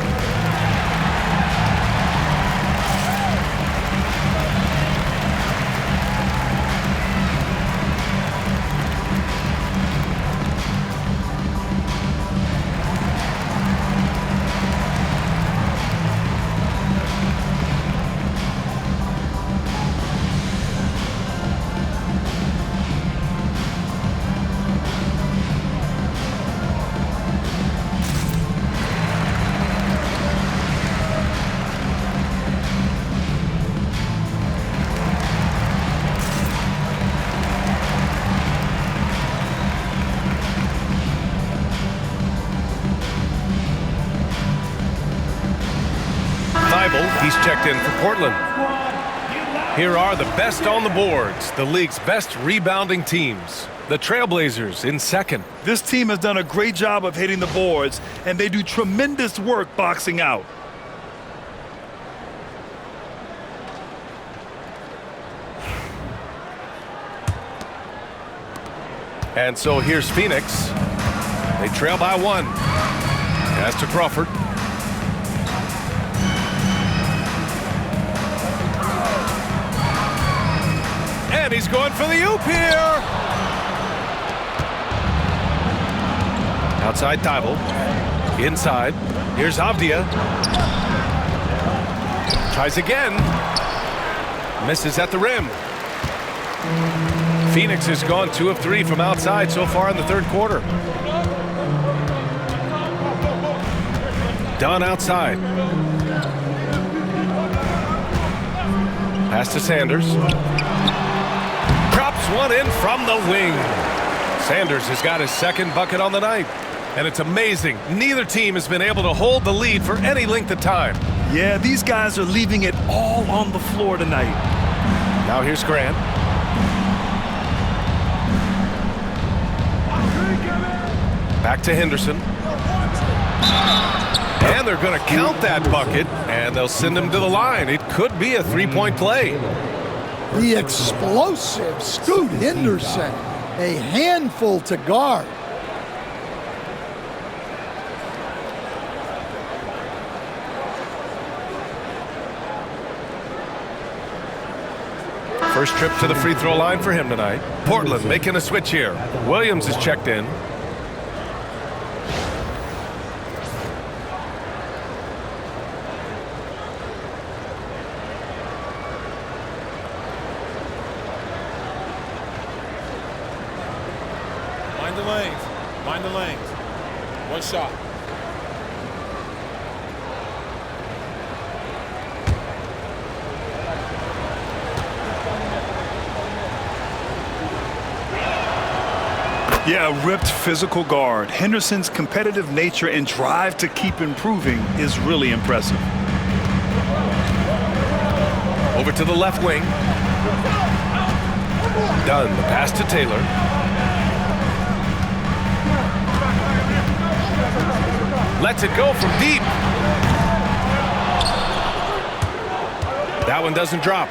He's checked in for Portland. Here are the best on the boards, the league's best rebounding teams. The TrailBlazers in second. This team has done a great job of hitting the boards, and they do tremendous work boxing out. And so here's Phoenix. They trail by 1. Pass to Crawford. And he's going for the oop here. Outside Thibault. Inside. Here's Avdia. Tries again. Misses at the rim. Phoenix has gone 2 of 3 from outside so far in the third quarter. Dunn outside. Pass to Sanders. Drops one in from the wing. Sanders has got his second bucket on the night. And it's amazing. Neither team has been able to hold the lead for any length of time. Yeah, these guys are leaving it all on the floor tonight. Now here's Grant. Back to Henderson. And they're going to count that bucket, and they'll send him to the line. It could be a three-point play. The explosive Scoot Henderson, a handful to guard. First trip to the free throw line for him tonight. Portland making a switch here. Williams is checked in. Mind the lanes. Mind the lanes. One shot. Yeah, ripped physical guard. Henderson's competitive nature and drive to keep improving is really impressive. Over to the left wing. Dunn, the pass to Taylor. Lets it go from deep. That one doesn't drop.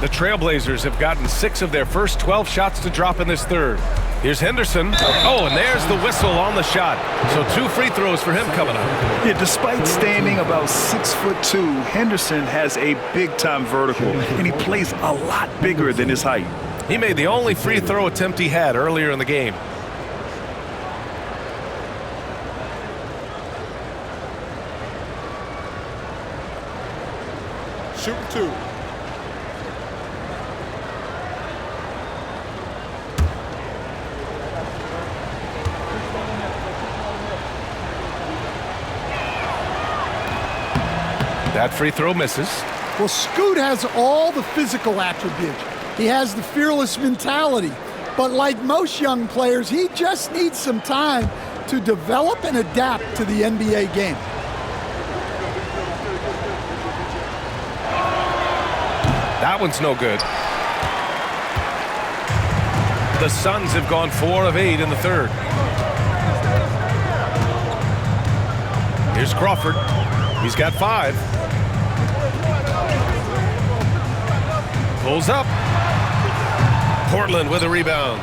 The TrailBlazers have gotten 6 of their first 12 shots to drop in this third. Here's Henderson. Oh, and there's the whistle on the shot. So 2 free throws for him coming up. Yeah, despite standing about 6'2", Henderson has a big-time vertical, and he plays a lot bigger than his height. He made the only free throw attempt he had earlier in the game. Shooting 2. That free throw misses. Well, Scoot has all the physical attributes. He has the fearless mentality. But like most young players, he just needs some time to develop and adapt to the NBA game. That one's no good. The Suns have gone 4 of 8 in the third. Here's Crawford. He's got 5. Pulls up. Portland with a rebound.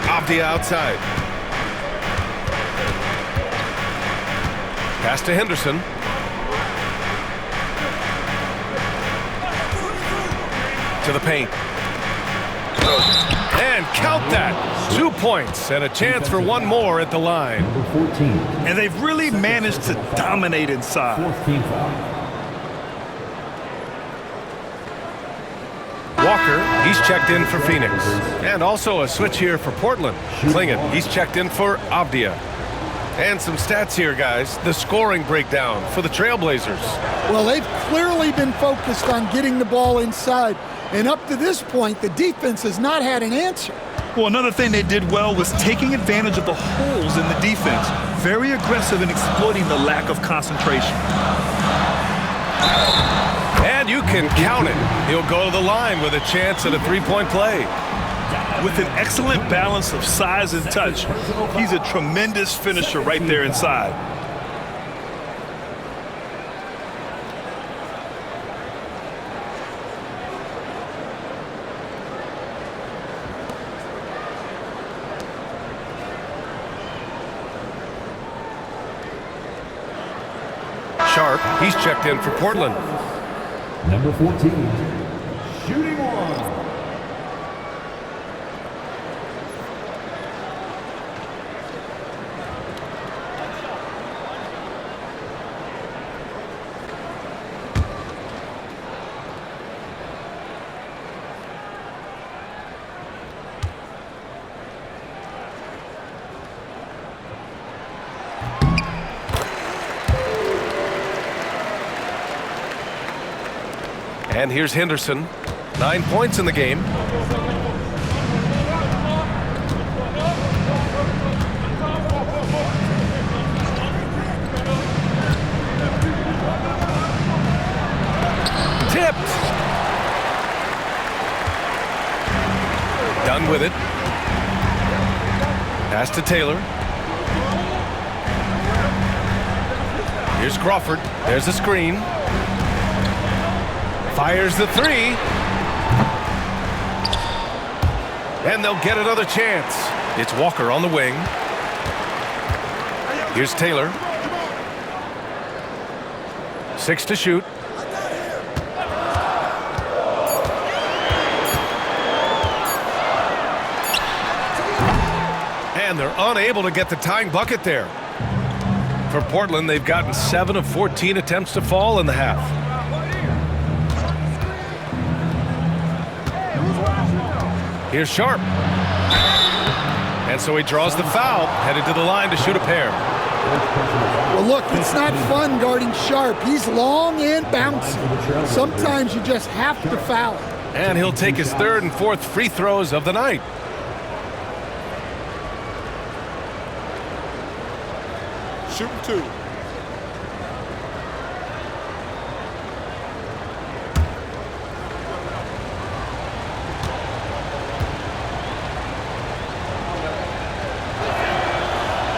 Avdia outside. Pass to Henderson. To the paint. And count that. 2 points and a chance for one more at the line. And they've really managed to dominate inside. Walker, he's checked in for Phoenix. And also a switch here for Portland. Klingon, he's checked in for Avdia. And some stats here, guys. The scoring breakdown for the TrailBlazers. Well, they've clearly been focused on getting the ball inside. And up to this point, the defense has not had an answer. Well, another thing they did well was taking advantage of the holes in the defense. Very aggressive in exploiting the lack of concentration. And you can count it. He'll go to the line with a chance at a three-point play. With an excellent balance of size and touch, he's a tremendous finisher right there inside. Sharp, he's checked in for Portland. Number 14, shooting 1. And here's Henderson. 9 points in the game. Tipped. Done with it. Pass to Taylor. Here's Crawford. There's the screen. Fires the three. And they'll get another chance. It's Walker on the wing. Here's Taylor. 6 to shoot. And they're unable to get the tying bucket there. For Portland, they've gotten 7 of 14 attempts to fall in the half. Here's Sharp. And so he draws the foul, headed to the line to shoot a pair. Well, look, it's not fun guarding Sharp. He's long and bouncy. Sometimes you just have to foul him. And he'll take his 3rd and 4th free throws of the night. Shooting 2.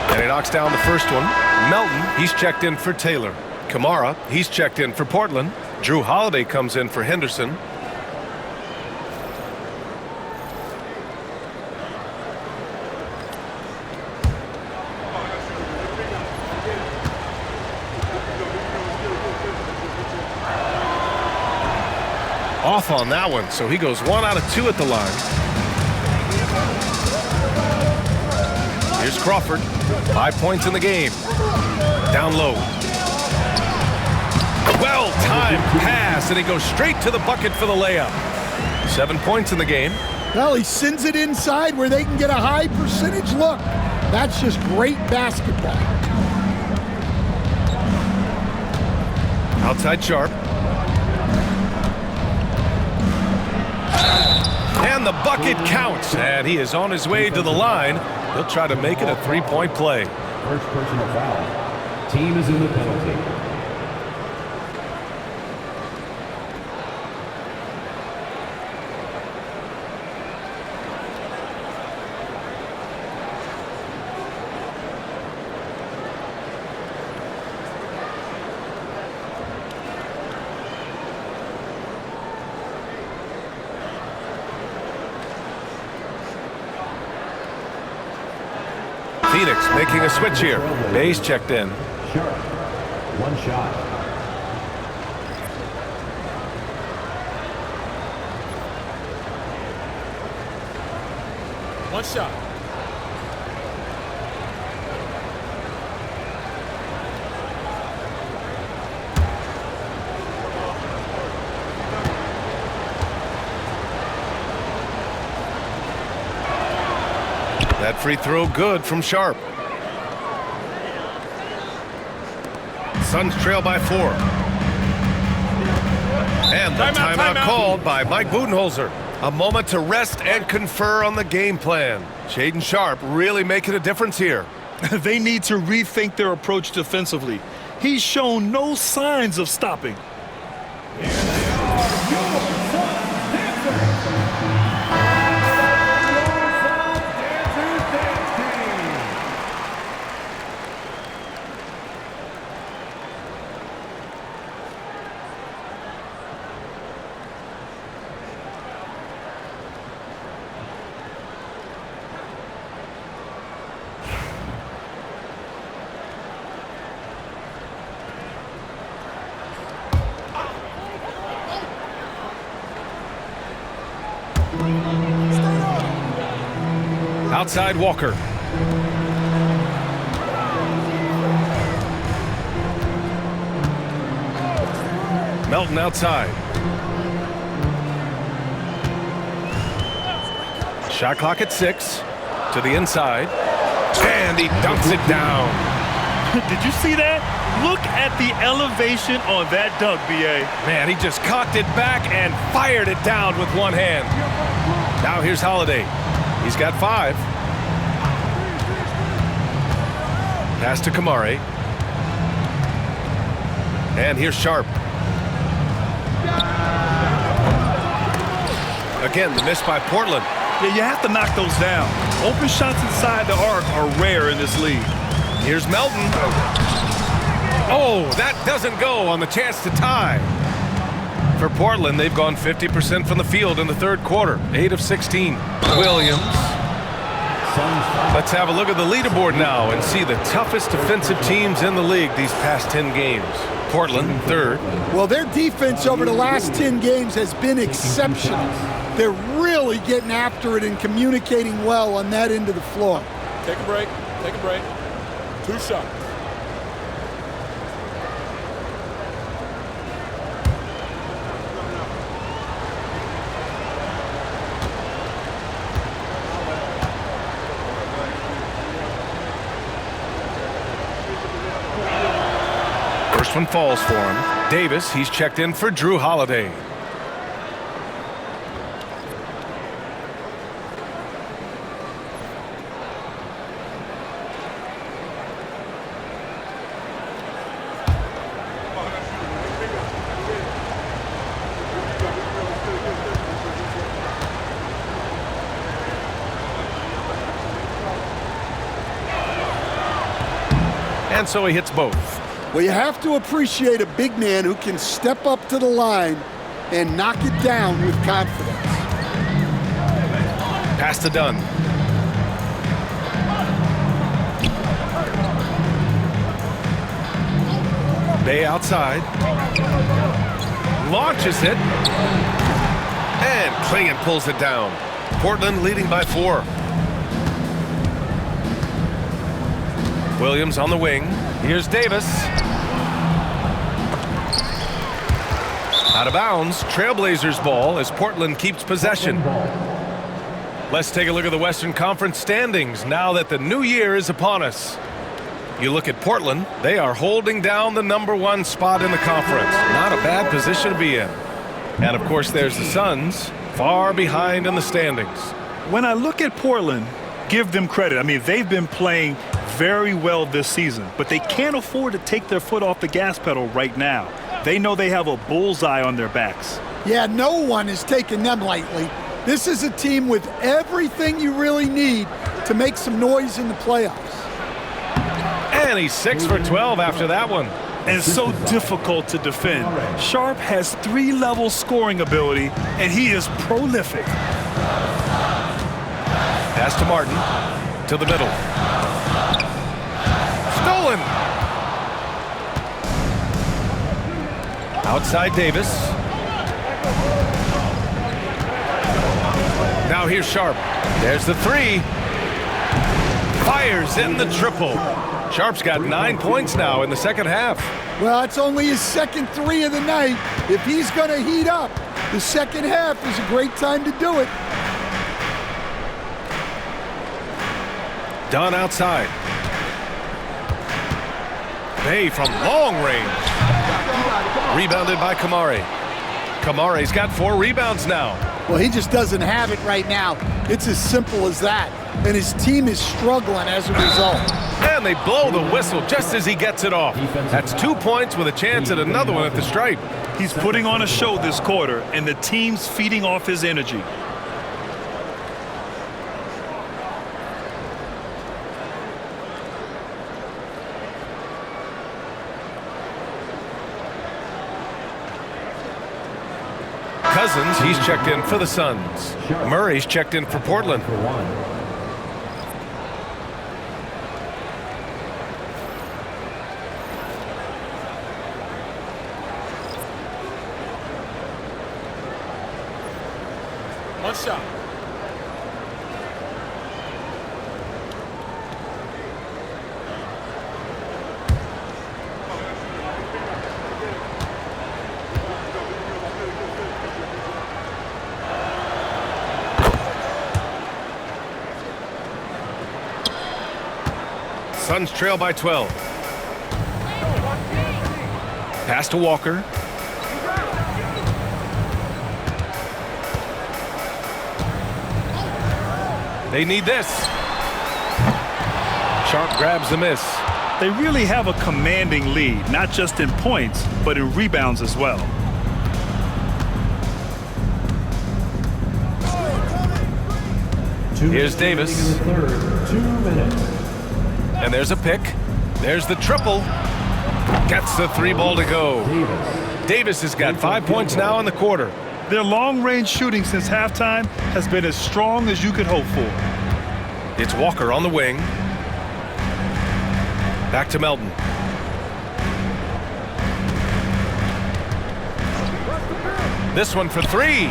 And he knocks down the first one. Melton, he's checked in for Taylor. Kamara, he's checked in for Portland. Drew Holiday comes in for Henderson. Off on that one, so he goes 1 out of 2 at the line. Here's Crawford. 5 points in the game. Down low. Well-timed pass, and he goes straight to the bucket for the layup. 7 points in the game. Well, he sends it inside where they can get a high percentage look. That's just great basketball. Outside Sharp. And the bucket counts, and he is on his way to the line. He'll try to make it a 3-point play. First personal foul. Team is in the penalty. Phoenix making a switch here. Bay's checked in. Sharp. 1 shot. One shot. That free throw good from Sharp. Suns trail by 4. And the timeout called by Mike Budenholzer. A moment to rest and confer on the game plan. Shaedon Sharp really making a difference here. They need to rethink their approach defensively. He's shown no signs of stopping. Outside Walker. Melton outside. Shot clock at 6. To the inside. And he dunks it down. Did you see that? Look at the elevation on that dunk, B.A. Man, he just cocked it back and fired it down with one hand. Now here's Holiday. He's got 5. Pass to Kamari. And here's Sharp. Again, the miss by Portland. Yeah, you have to knock those down. Open shots inside the arc are rare in this league. Here's Melton. Oh, that doesn't go on the chance to tie. For Portland, they've gone 50% from the field in the third quarter. 8 of 16. Williams. Let's have a look at the leaderboard now and see the toughest defensive teams in the league these past 10 games. Portland, third. Well, their defense over the last 10 games has been exceptional. They're really getting after it and communicating well on that end of the floor. Take a break. Take a break. 2 shots. First one falls for him. Davis, he's checked in for Drew Holiday. And so he hits both. Well, you have to appreciate a big man who can step up to the line and knock it down with confidence. Pass to Dunn. Bay outside. Launches it. And Klingon pulls it down. Portland leading by 4. Williams on the wing. Here's Davis. Out of bounds. Trailblazers ball as Portland keeps possession. Let's take a look at the Western Conference standings now that the new year is upon us. You look at Portland, they are holding down the #1 spot in the conference. Not a bad position to be in. And of course there's the Suns, far behind in the standings. When I look at Portland, give them credit. I mean, they've been playing very well this season, but they can't afford to take their foot off the gas pedal right now. They know they have a bullseye on their backs. Yeah, no one is taking them lightly. This is a team with everything you really need to make some noise in the playoffs. And he's 6 for 12 after that one. And it's so difficult to defend. Sharp has 3-level scoring ability, and he is prolific. Pass to Martin, to the middle. Stolen! Outside Davis. Now here's Sharp. There's the 3. Fires in the triple. Sharp's got 9 points now in the second half. Well, it's only his second 3 of the night. If he's going to heat up, the second half is a great time to do it. Dunn outside. Bay from long range. Rebounded by Kamari. Kamari's got 4 rebounds now. Well, he just doesn't have it right now. It's as simple as that. And his team is struggling as a result. And they blow the whistle just as he gets it off. That's 2 points with a chance at another one at the stripe. He's putting on a show this quarter, and the team's feeding off his energy. Cousins, he's checked in for the Suns. Murray's checked in for Portland. One shot. Suns trail by 12. Pass to Walker. They need this. Sharp grabs the miss. They really have a commanding lead, not just in points, but in rebounds as well. Here's Davis. 2 minutes. And there's a pick. There's the triple. Gets the 3-ball to go. Davis has got 5 points now in the quarter. Their long-range shooting since halftime has been as strong as you could hope for. It's Walker on the wing. Back to Melton. This one for 3.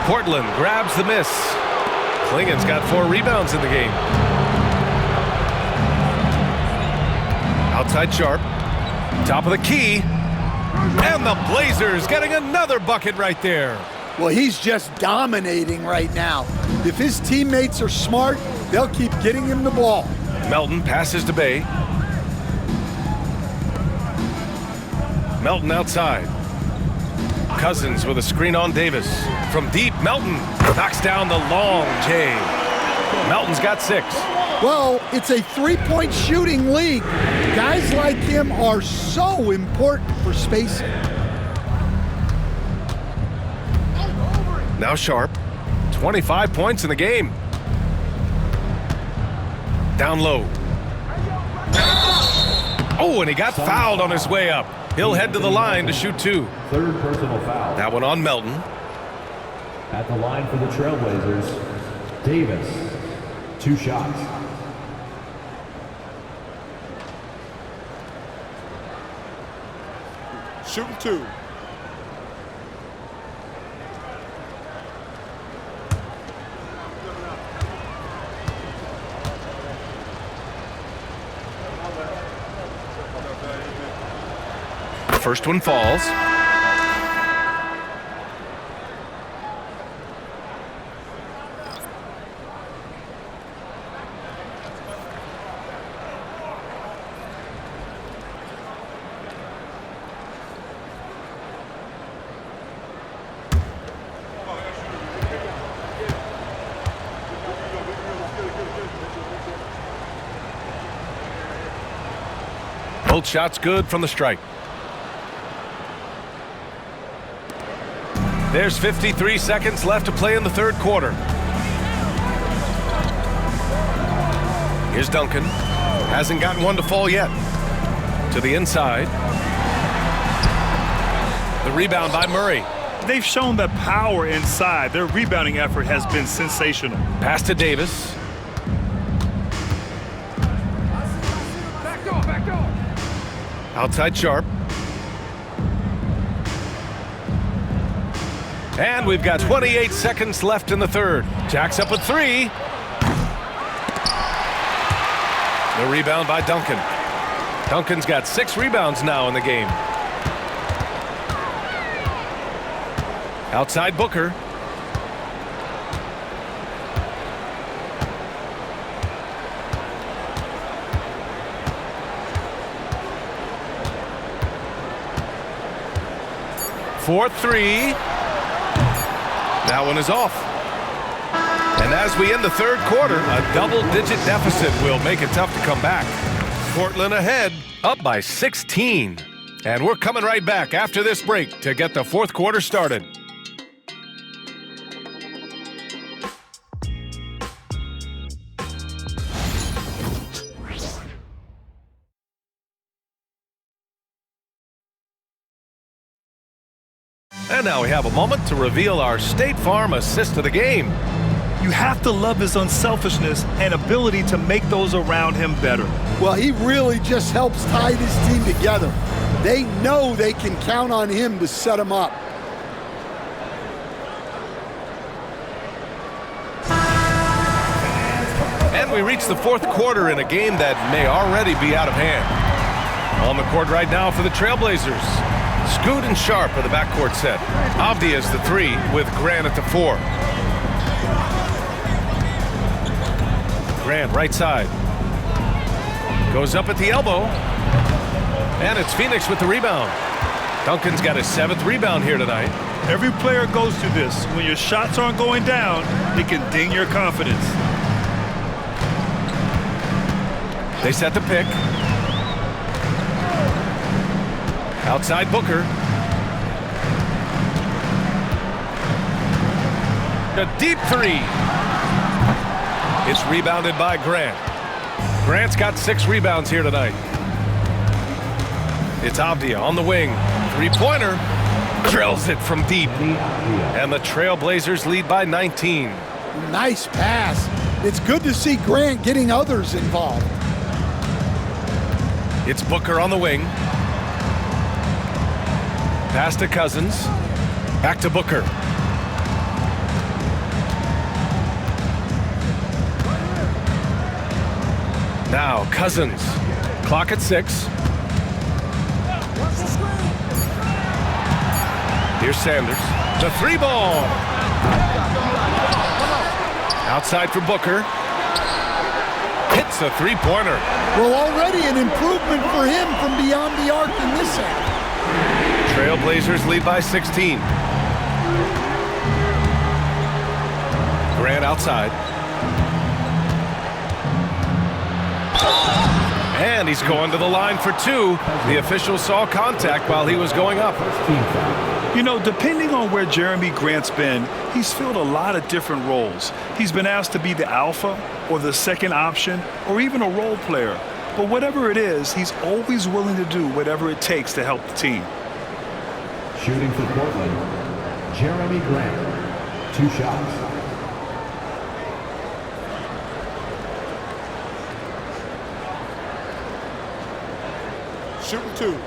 Portland grabs the miss. Klingen's got 4 rebounds in the game. Outside Sharp. Top of the key. And the Blazers getting another bucket right there. Well, he's just dominating right now. If his teammates are smart, they'll keep getting him the ball. Melton passes to Bay. Melton outside. Cousins with a screen on Davis. From deep, Melton knocks down the long J. Melton's got 6. Well, it's a 3-point shooting league. Guys like him are so important for spacing. Now Sharp. 25 points in the game. Down low. Oh, and he got fouled on his way up. He'll head to the line to shoot 2. Third personal foul. That one on Melton. At the line for the Trailblazers, Davis. 2 shots. Shooting 2. First one falls. Both shots good from the strike. There's 53 seconds left to play in the third quarter. Here's Duncan. Hasn't gotten one to fall yet. To the inside. The rebound by Murray. They've shown that power inside. Their rebounding effort has been sensational. Pass to Davis. Outside Sharp. And we've got 28 seconds left in the third. Jacks up with 3. The rebound by Duncan. Duncan's got 6 rebounds now in the game. Outside Booker. For 3. That one is off. And as we end the third quarter, a double-digit deficit will make it tough to come back. Portland ahead, up by 16. And we're coming right back after this break to get the fourth quarter started. And now we have a moment to reveal our State Farm assist of the game. You have to love his unselfishness and ability to make those around him better. Well, he really just helps tie this team together. They know they can count on him to set them up. And we reach the fourth quarter in a game that may already be out of hand. On the court right now for the Trailblazers. Scoot and Sharp are the backcourt set. Avdia is the 3 with Grant at the 4. Grant right side. Goes up at the elbow. And it's Phoenix with the rebound. Duncan's got his 7th rebound here tonight. Every player goes through this. When your shots aren't going down, it can ding your confidence. They set the pick. Outside Booker. A deep 3. It's rebounded by Grant. Grant's got 6 rebounds here tonight. It's Avdia on the wing. 3-pointer. Drills it from deep. And the TrailBlazers lead by 19. Nice pass. It's good to see Grant getting others involved. It's Booker on the wing. Pass to Cousins. Back to Booker. Now Cousins. Clock at 6. Here's Sanders. The 3-ball. Outside for Booker. Hits a 3-pointer. Well, already an improvement for him from beyond the arc in this half. TrailBlazers lead by 16. Grant outside. And he's going to the line for 2. The official saw contact while he was going up. You know, depending on where Jeremy Grant's been, he's filled a lot of different roles. He's been asked to be the alpha or the second option or even a role player. But whatever it is, he's always willing to do whatever it takes to help the team. Shooting for Portland, Jeremy Grant. 2 shots. Shooting 2.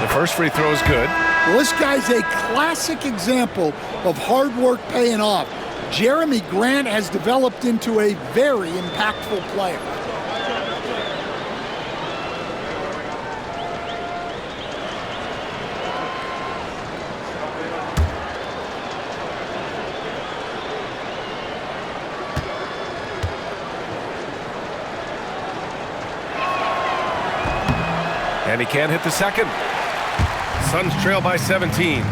The first free throw is good. Well, this guy's a classic example of hard work paying off. Jeremy Grant has developed into a very impactful player. And he can't hit the second. Suns trail by 17.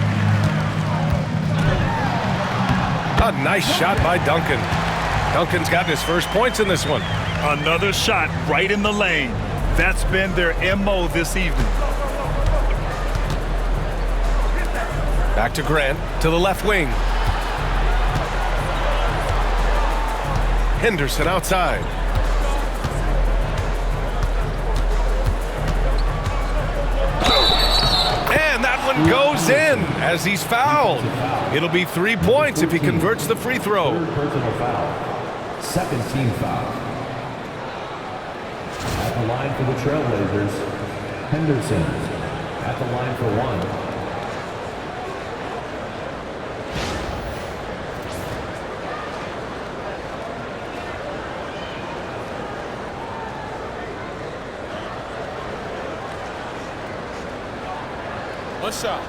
A nice shot by Duncan. Duncan's gotten his first points in this one. Another shot right in the lane. That's been their MO this evening. Back to Grant, to the left wing. Henderson outside. And that one goes in as he's fouled. It'll be 3 points if he converts the free throw. Third personal foul. 2nd team foul. At the line for the TrailBlazers, Henderson. At the line for 1. One shot.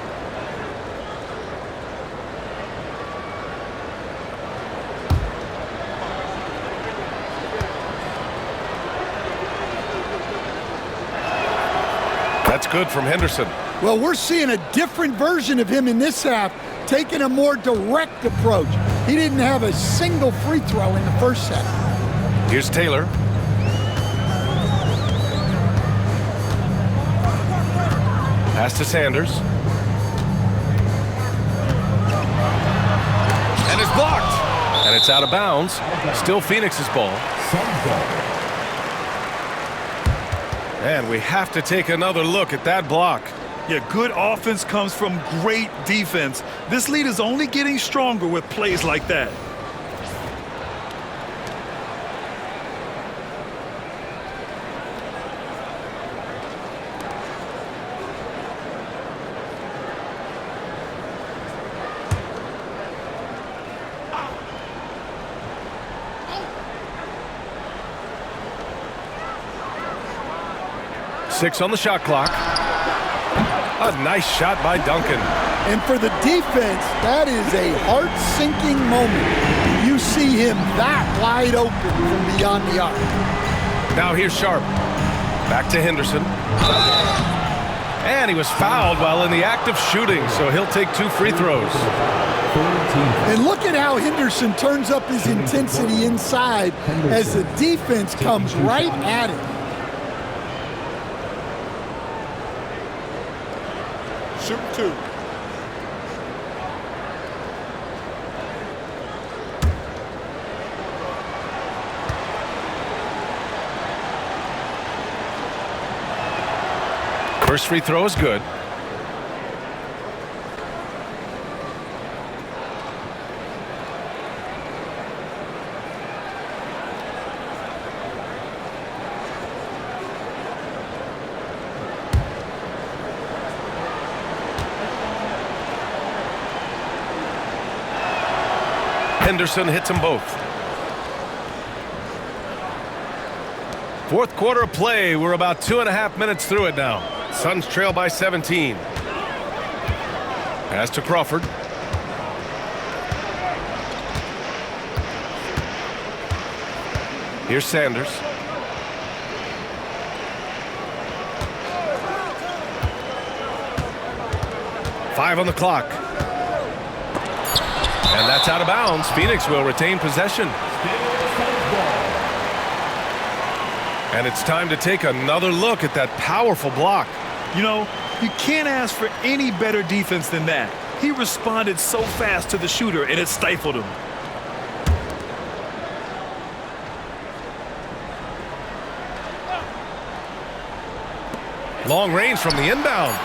That's good from Henderson. Well, we're seeing a different version of him in this half, taking a more direct approach. He didn't have a single free throw in the first set. Here's Taylor. Pass to Sanders. And it's blocked. And it's out of bounds. Still Phoenix's ball. And we have to take another look at that block. Yeah, good offense comes from great defense. This lead is only getting stronger with plays like that. Six on the shot clock. A nice shot by Duncan. And for the defense, that is a heart-sinking moment. You see him that wide open from beyond the arc. Now here's Sharp. Back to Henderson. And he was fouled while in the act of shooting, so he'll take 2 free throws. And look at how Henderson turns up his intensity inside as the defense comes right at him. Shoot 2. First free throw is good. Henderson hits them both. Fourth quarter of play. We're about 2.5 minutes through it now. Suns trail by 17. Pass to Crawford. Here's Sanders. Five on the clock. And that's out of bounds. Phoenix will retain possession. And it's time to take another look at that powerful block. You know, you can't ask for any better defense than that. He responded so fast to the shooter, and it stifled him. Long range from the inbound.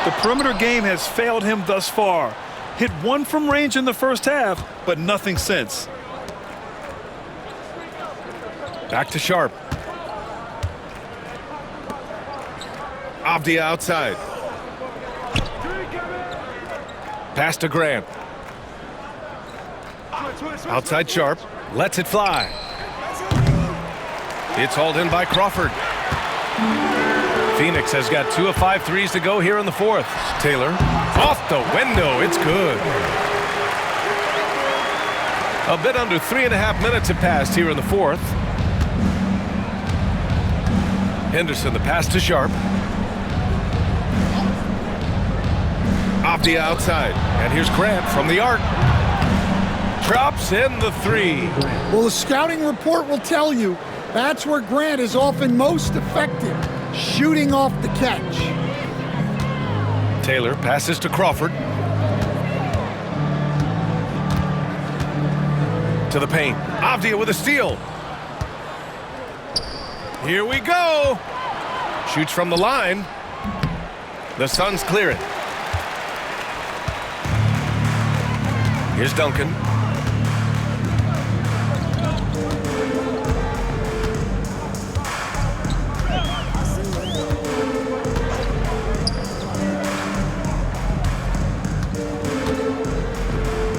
The perimeter game has failed him thus far. Hit 1 from range in the first half, but nothing since. Back to Sharp. Avdia outside. Pass to Grant. Outside Sharp. Lets it fly. It's hauled in by Crawford. Phoenix has got 2 of 5 threes to go here in the fourth. Taylor off the window. It's good. A bit under 3.5 minutes have passed here in the fourth. Henderson, the pass to Sharp. Off the outside. And here's Grant from the arc. Drops in the 3. Well, the scouting report will tell you that's where Grant is often most effective, shooting off the catch. Taylor passes to Crawford. To the paint. Avdia with a steal. Here we go. Shoots from the line. The Suns clear it. Here's Duncan.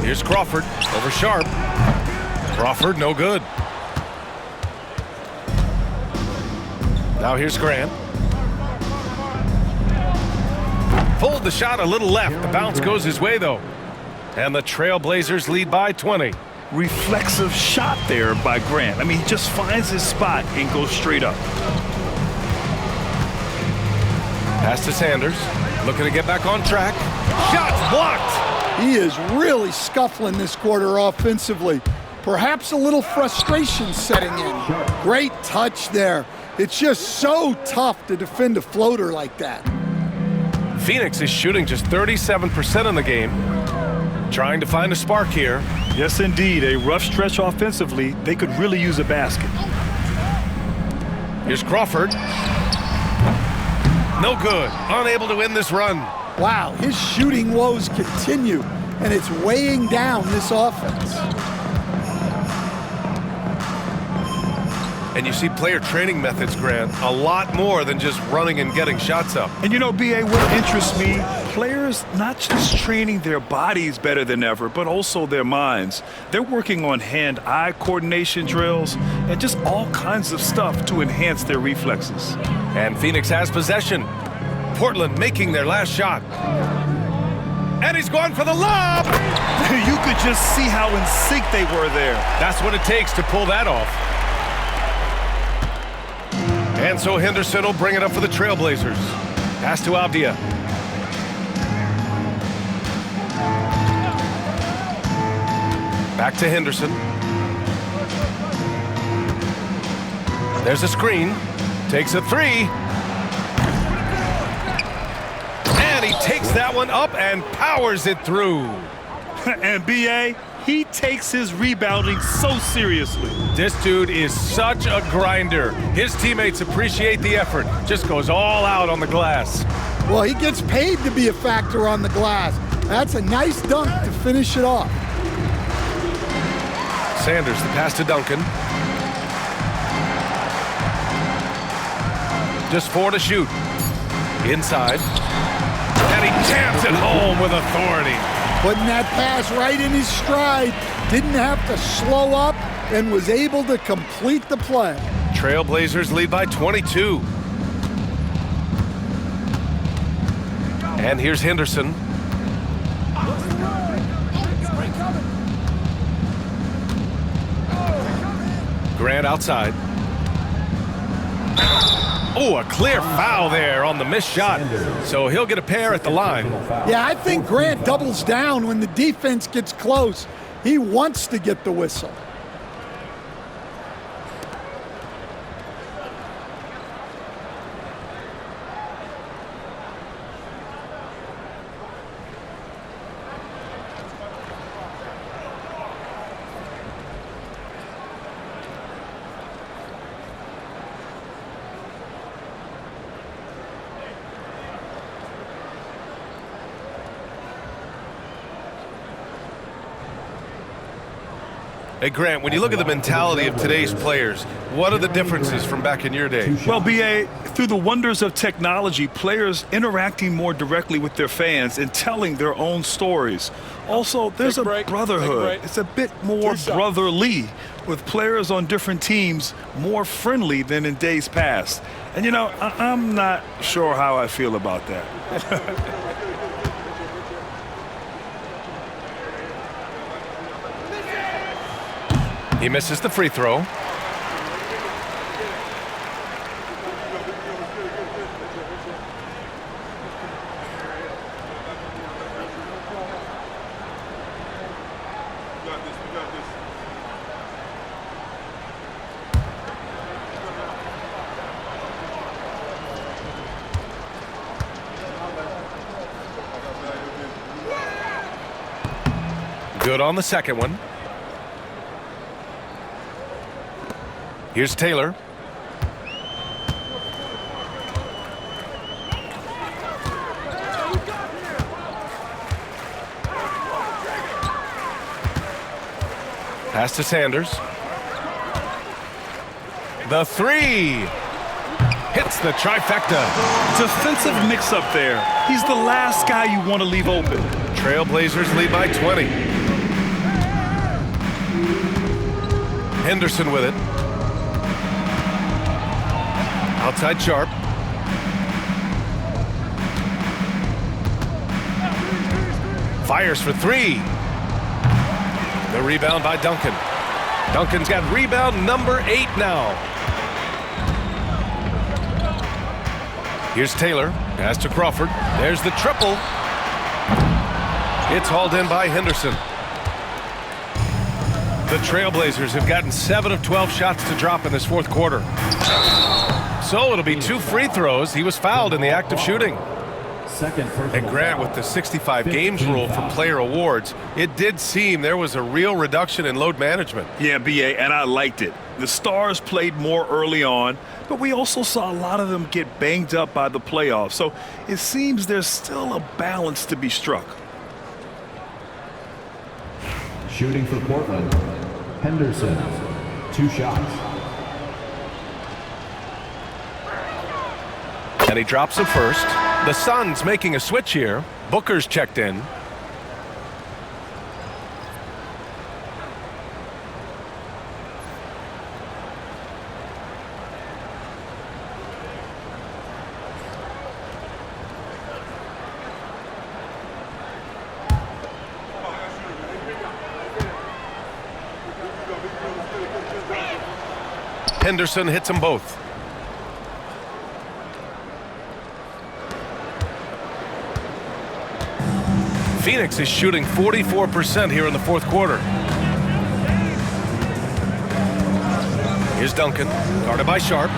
Here's Crawford over Sharp. Crawford, no good. Now here's Grant. Pulled the shot a little left. The bounce goes his way, though. And the TrailBlazers lead by 20. Reflexive shot there by Grant. I mean, he just finds his spot and goes straight up. Pass to Sanders. Looking to get back on track. Shots blocked. He is really scuffling this quarter offensively. Perhaps a little frustration setting in. Great touch there. It's just so tough to defend a floater like that. Phoenix is shooting just 37% in the game. Trying to find a spark here. Yes, indeed. A rough stretch offensively. They could really use a basket. Here's Crawford. No good. Unable to win this run. Wow, his shooting woes continue, and it's weighing down this offense. And you see player training methods, Grant, a lot more than just running and getting shots up. And you know, B.A., what interests me, players not just training their bodies better than ever, but also their minds. They're working on hand-eye coordination drills and just all kinds of stuff to enhance their reflexes. And Phoenix has possession. Portland making their last shot. And he's going for the lob! You could just see how in sync they were there. That's what it takes to pull that off. And so Henderson will bring it up for the Trailblazers. Pass to Avdia. Back to Henderson. There's a screen. Takes a three. And he takes that one up and powers it through. And B.A., he takes his rebounding so seriously. This dude is such a grinder. His teammates appreciate the effort. Just goes all out on the glass. Well, he gets paid to be a factor on the glass. That's a nice dunk to finish it off. Sanders, the pass to Duncan. Just 4 to shoot. Inside. And he jams it home with authority. Putting that pass right in his stride. Didn't have to slow up and was able to complete the play. Trailblazers lead by 22. And here's Henderson. Grant outside. Oh, a clear foul there on the missed shot. So he'll get a pair at the line. Yeah, I think Grant doubles down when the defense gets close. He wants to get the whistle. Hey, Grant, when you look at the mentality of today's players, what are the differences from back in your day? Well, B.A., through the wonders of technology, players interacting more directly with their fans and telling their own stories. Also, there's a brotherhood. It's a bit more brotherly, with players on different teams more friendly than in days past. And, you know, I'm not sure how I feel about that. He misses the free throw. Good on the second one. Here's Taylor. Pass to Sanders. The three. Hits the trifecta. Defensive mix-up there. He's the last guy you want to leave open. Trailblazers lead by 20. Henderson with it. Outside Sharp. Fires for three. The rebound by Duncan. Duncan's got rebound number 8 now. Here's Taylor. Pass to Crawford. There's the triple. It's hauled in by Henderson. The Trailblazers have gotten 7 of 12 shots to drop in this fourth quarter. So it'll be 2 free throws. He was fouled in the act of shooting. And Grant, with the 65 games rule for player awards, it did seem there was a real reduction in load management. Yeah, B.A., and I liked it. The stars played more early on, but we also saw a lot of them get banged up by the playoffs. So it seems there's still a balance to be struck. Shooting for Portland, Henderson, 2 shots. And he drops it first. The Suns making a switch here. Booker's checked in. Henderson hits them both. Phoenix is shooting 44% here in the fourth quarter. Here's Duncan, guarded by Sharp.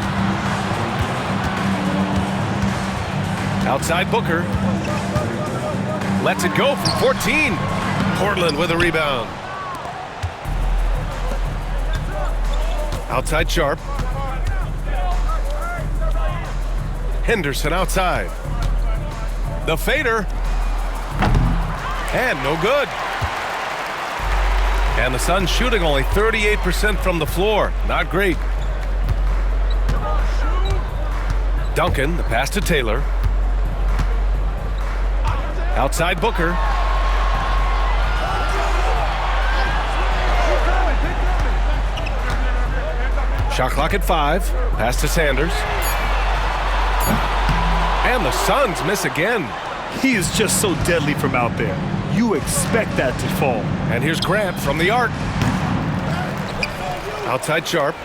Outside Booker. Lets it go from 14. Portland with a rebound. Outside Sharp. Henderson outside. The fader. And no good. And the Suns shooting only 38% from the floor. Not great. Duncan, the pass to Taylor. Outside Booker. Shot clock at 5. Pass to Sanders. And the Suns miss again. He is just so deadly from out there. You expect that to fall. And here's Grant from the arc. Outside Sharp.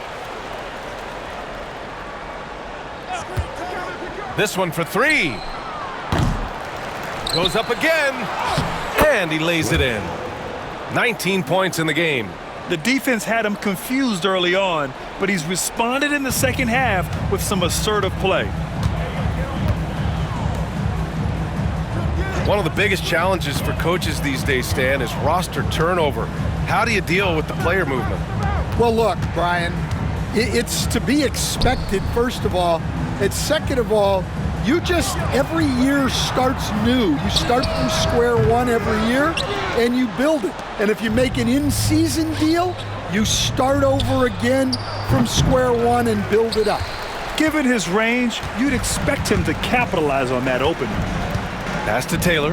This one for 3. Goes up again. And he lays it in. 19 points in the game. The defense had him confused early on, but he's responded in the second half with some assertive play. One of the biggest challenges for coaches these days, Stan, is roster turnover. How do you deal with the player movement? Well, look, Brian, it's to be expected, first of all. And second of all, you just, every year starts new. You start from square one every year, and you build it. And if you make an in-season deal, you start over again from square one and build it up. Given his range, you'd expect him to capitalize on that opening. Pass to Taylor.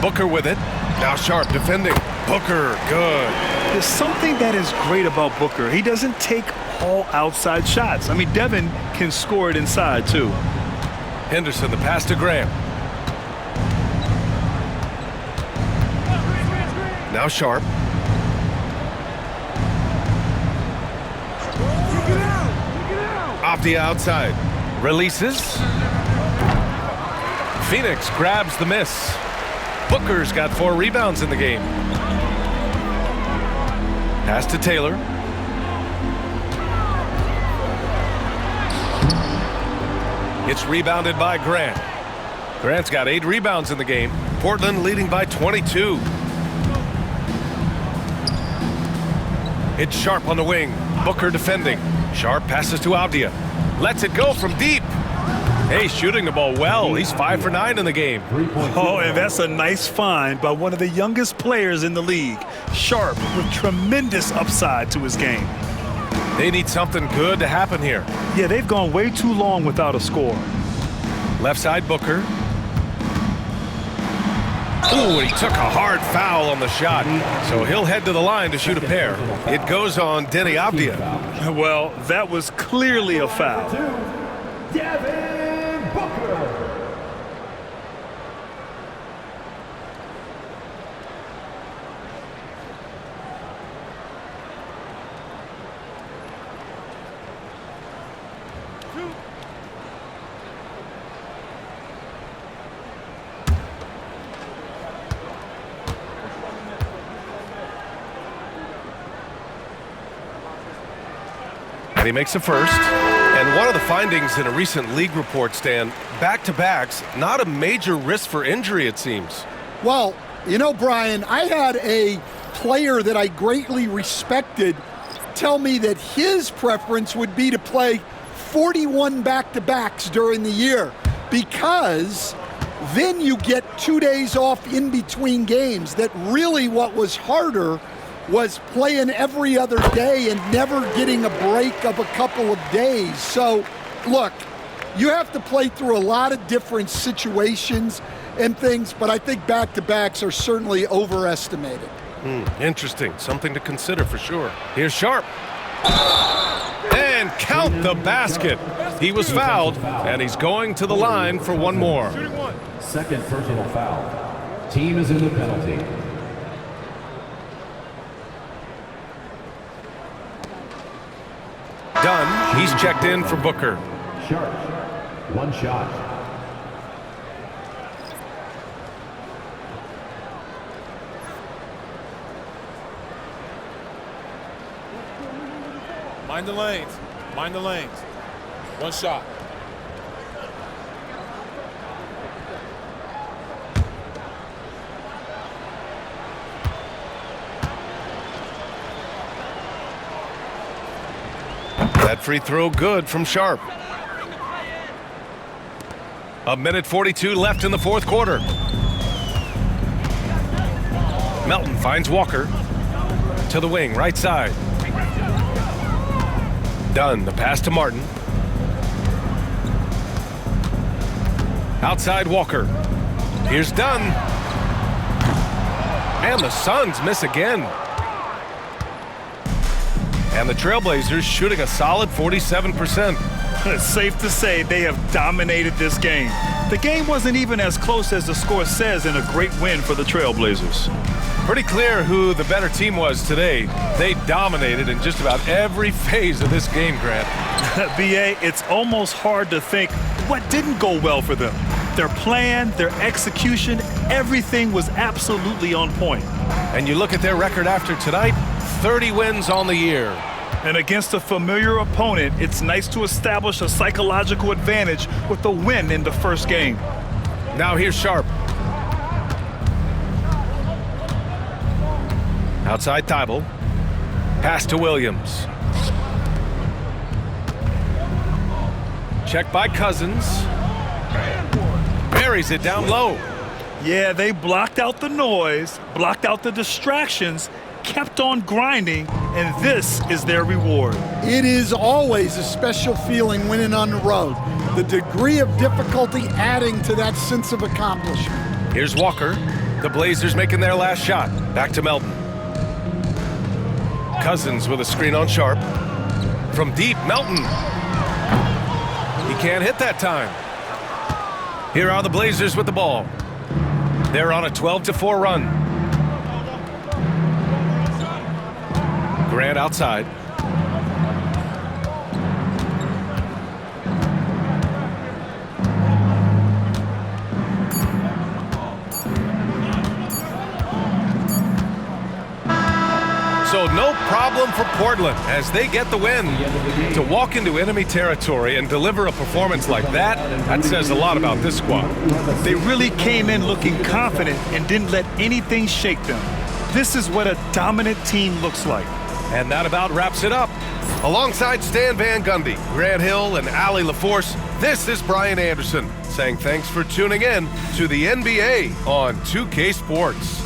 Booker with it. Now Sharp defending. Booker, good. There's something that is great about Booker. He doesn't take all outside shots. I mean, Devin can score it inside, too. Henderson, the pass to Graham. Now Sharp. Off the outside. Releases. Phoenix grabs the miss. Booker's got 4 rebounds in the game. Pass to Taylor. It's rebounded by Grant. Grant's got 8 rebounds in the game. Portland leading by 22. It's Sharp on the wing. Booker defending. Sharp passes to Avdia. Lets it go from deep. Hey, shooting the ball well. He's 5 for 9 in the game. Oh, and that's a nice find by one of the youngest players in the league. Sharp with tremendous upside to his game. They need something good to happen here. Yeah, they've gone way too long without a score. Left side Booker. Ooh, he took a hard foul on the shot. So he'll head to the line to shoot a pair. It goes on Denny Avdia. Well, that was clearly a foul. Devin Booker. And he makes a first. And one of the findings in a recent league report, Stan, back-to-backs, not a major risk for injury, it seems. Well, you know, Brian, I had a player that I greatly respected tell me that his preference would be to play 41 back-to-backs during the year because then you get 2 days off in between games. That really what was harder was playing every other day and never getting a break of a couple of days. So, look, you have to play through a lot of different situations and things, but I think back-to-backs are certainly overestimated. Interesting. Something to consider for sure. Here's Sharp. And count the basket. He was fouled, and he's going to the line for one more. Second personal foul. Team is in the penalty. Dunn, he's checked in for Booker. Sharp, 1 shot. Mind the lanes. Mind the lanes. 1 shot. That free throw good from Sharp. 1:42 left in the fourth quarter. Melton finds Walker to the wing, right side. Dunn, the pass to Martin. Outside Walker. Here's Dunn. And the Suns miss again. And the TrailBlazers shooting a solid 47%. It's safe to say they have dominated this game. The game wasn't even as close as the score says in a great win for the TrailBlazers. Pretty clear who the better team was today. They dominated in just about every phase of this game, Grant. B.A., it's almost hard to think what didn't go well for them. Their plan, their execution, everything was absolutely on point. And you look at their record after tonight, 30 wins on the year. And against a familiar opponent, it's nice to establish a psychological advantage with a win in the first game. Now here's Sharp. Outside Thibault. Pass to Williams. Check by Cousins. Buries it down low. Yeah, they blocked out the noise, blocked out the distractions, kept on grinding, and this is their reward. It is always a special feeling winning on the road. The degree of difficulty adding to that sense of accomplishment. Here's Walker. The Blazers making their last shot. Back to Melton. Cousins with a screen on Sharp. From deep, Melton. He can't hit that time. Here are the Blazers with the ball. They're on a 12-4 run. Grant outside. So no problem for Portland as they get the win. To walk into enemy territory and deliver a performance like that, that says a lot about this squad. They really came in looking confident and didn't let anything shake them. This is what a dominant team looks like. And that about wraps it up. Alongside Stan Van Gundy, Grant Hill, and Allie LaForce, this is Brian Anderson saying thanks for tuning in to the NBA on 2K Sports.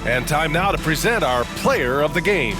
And time now to present our player of the game.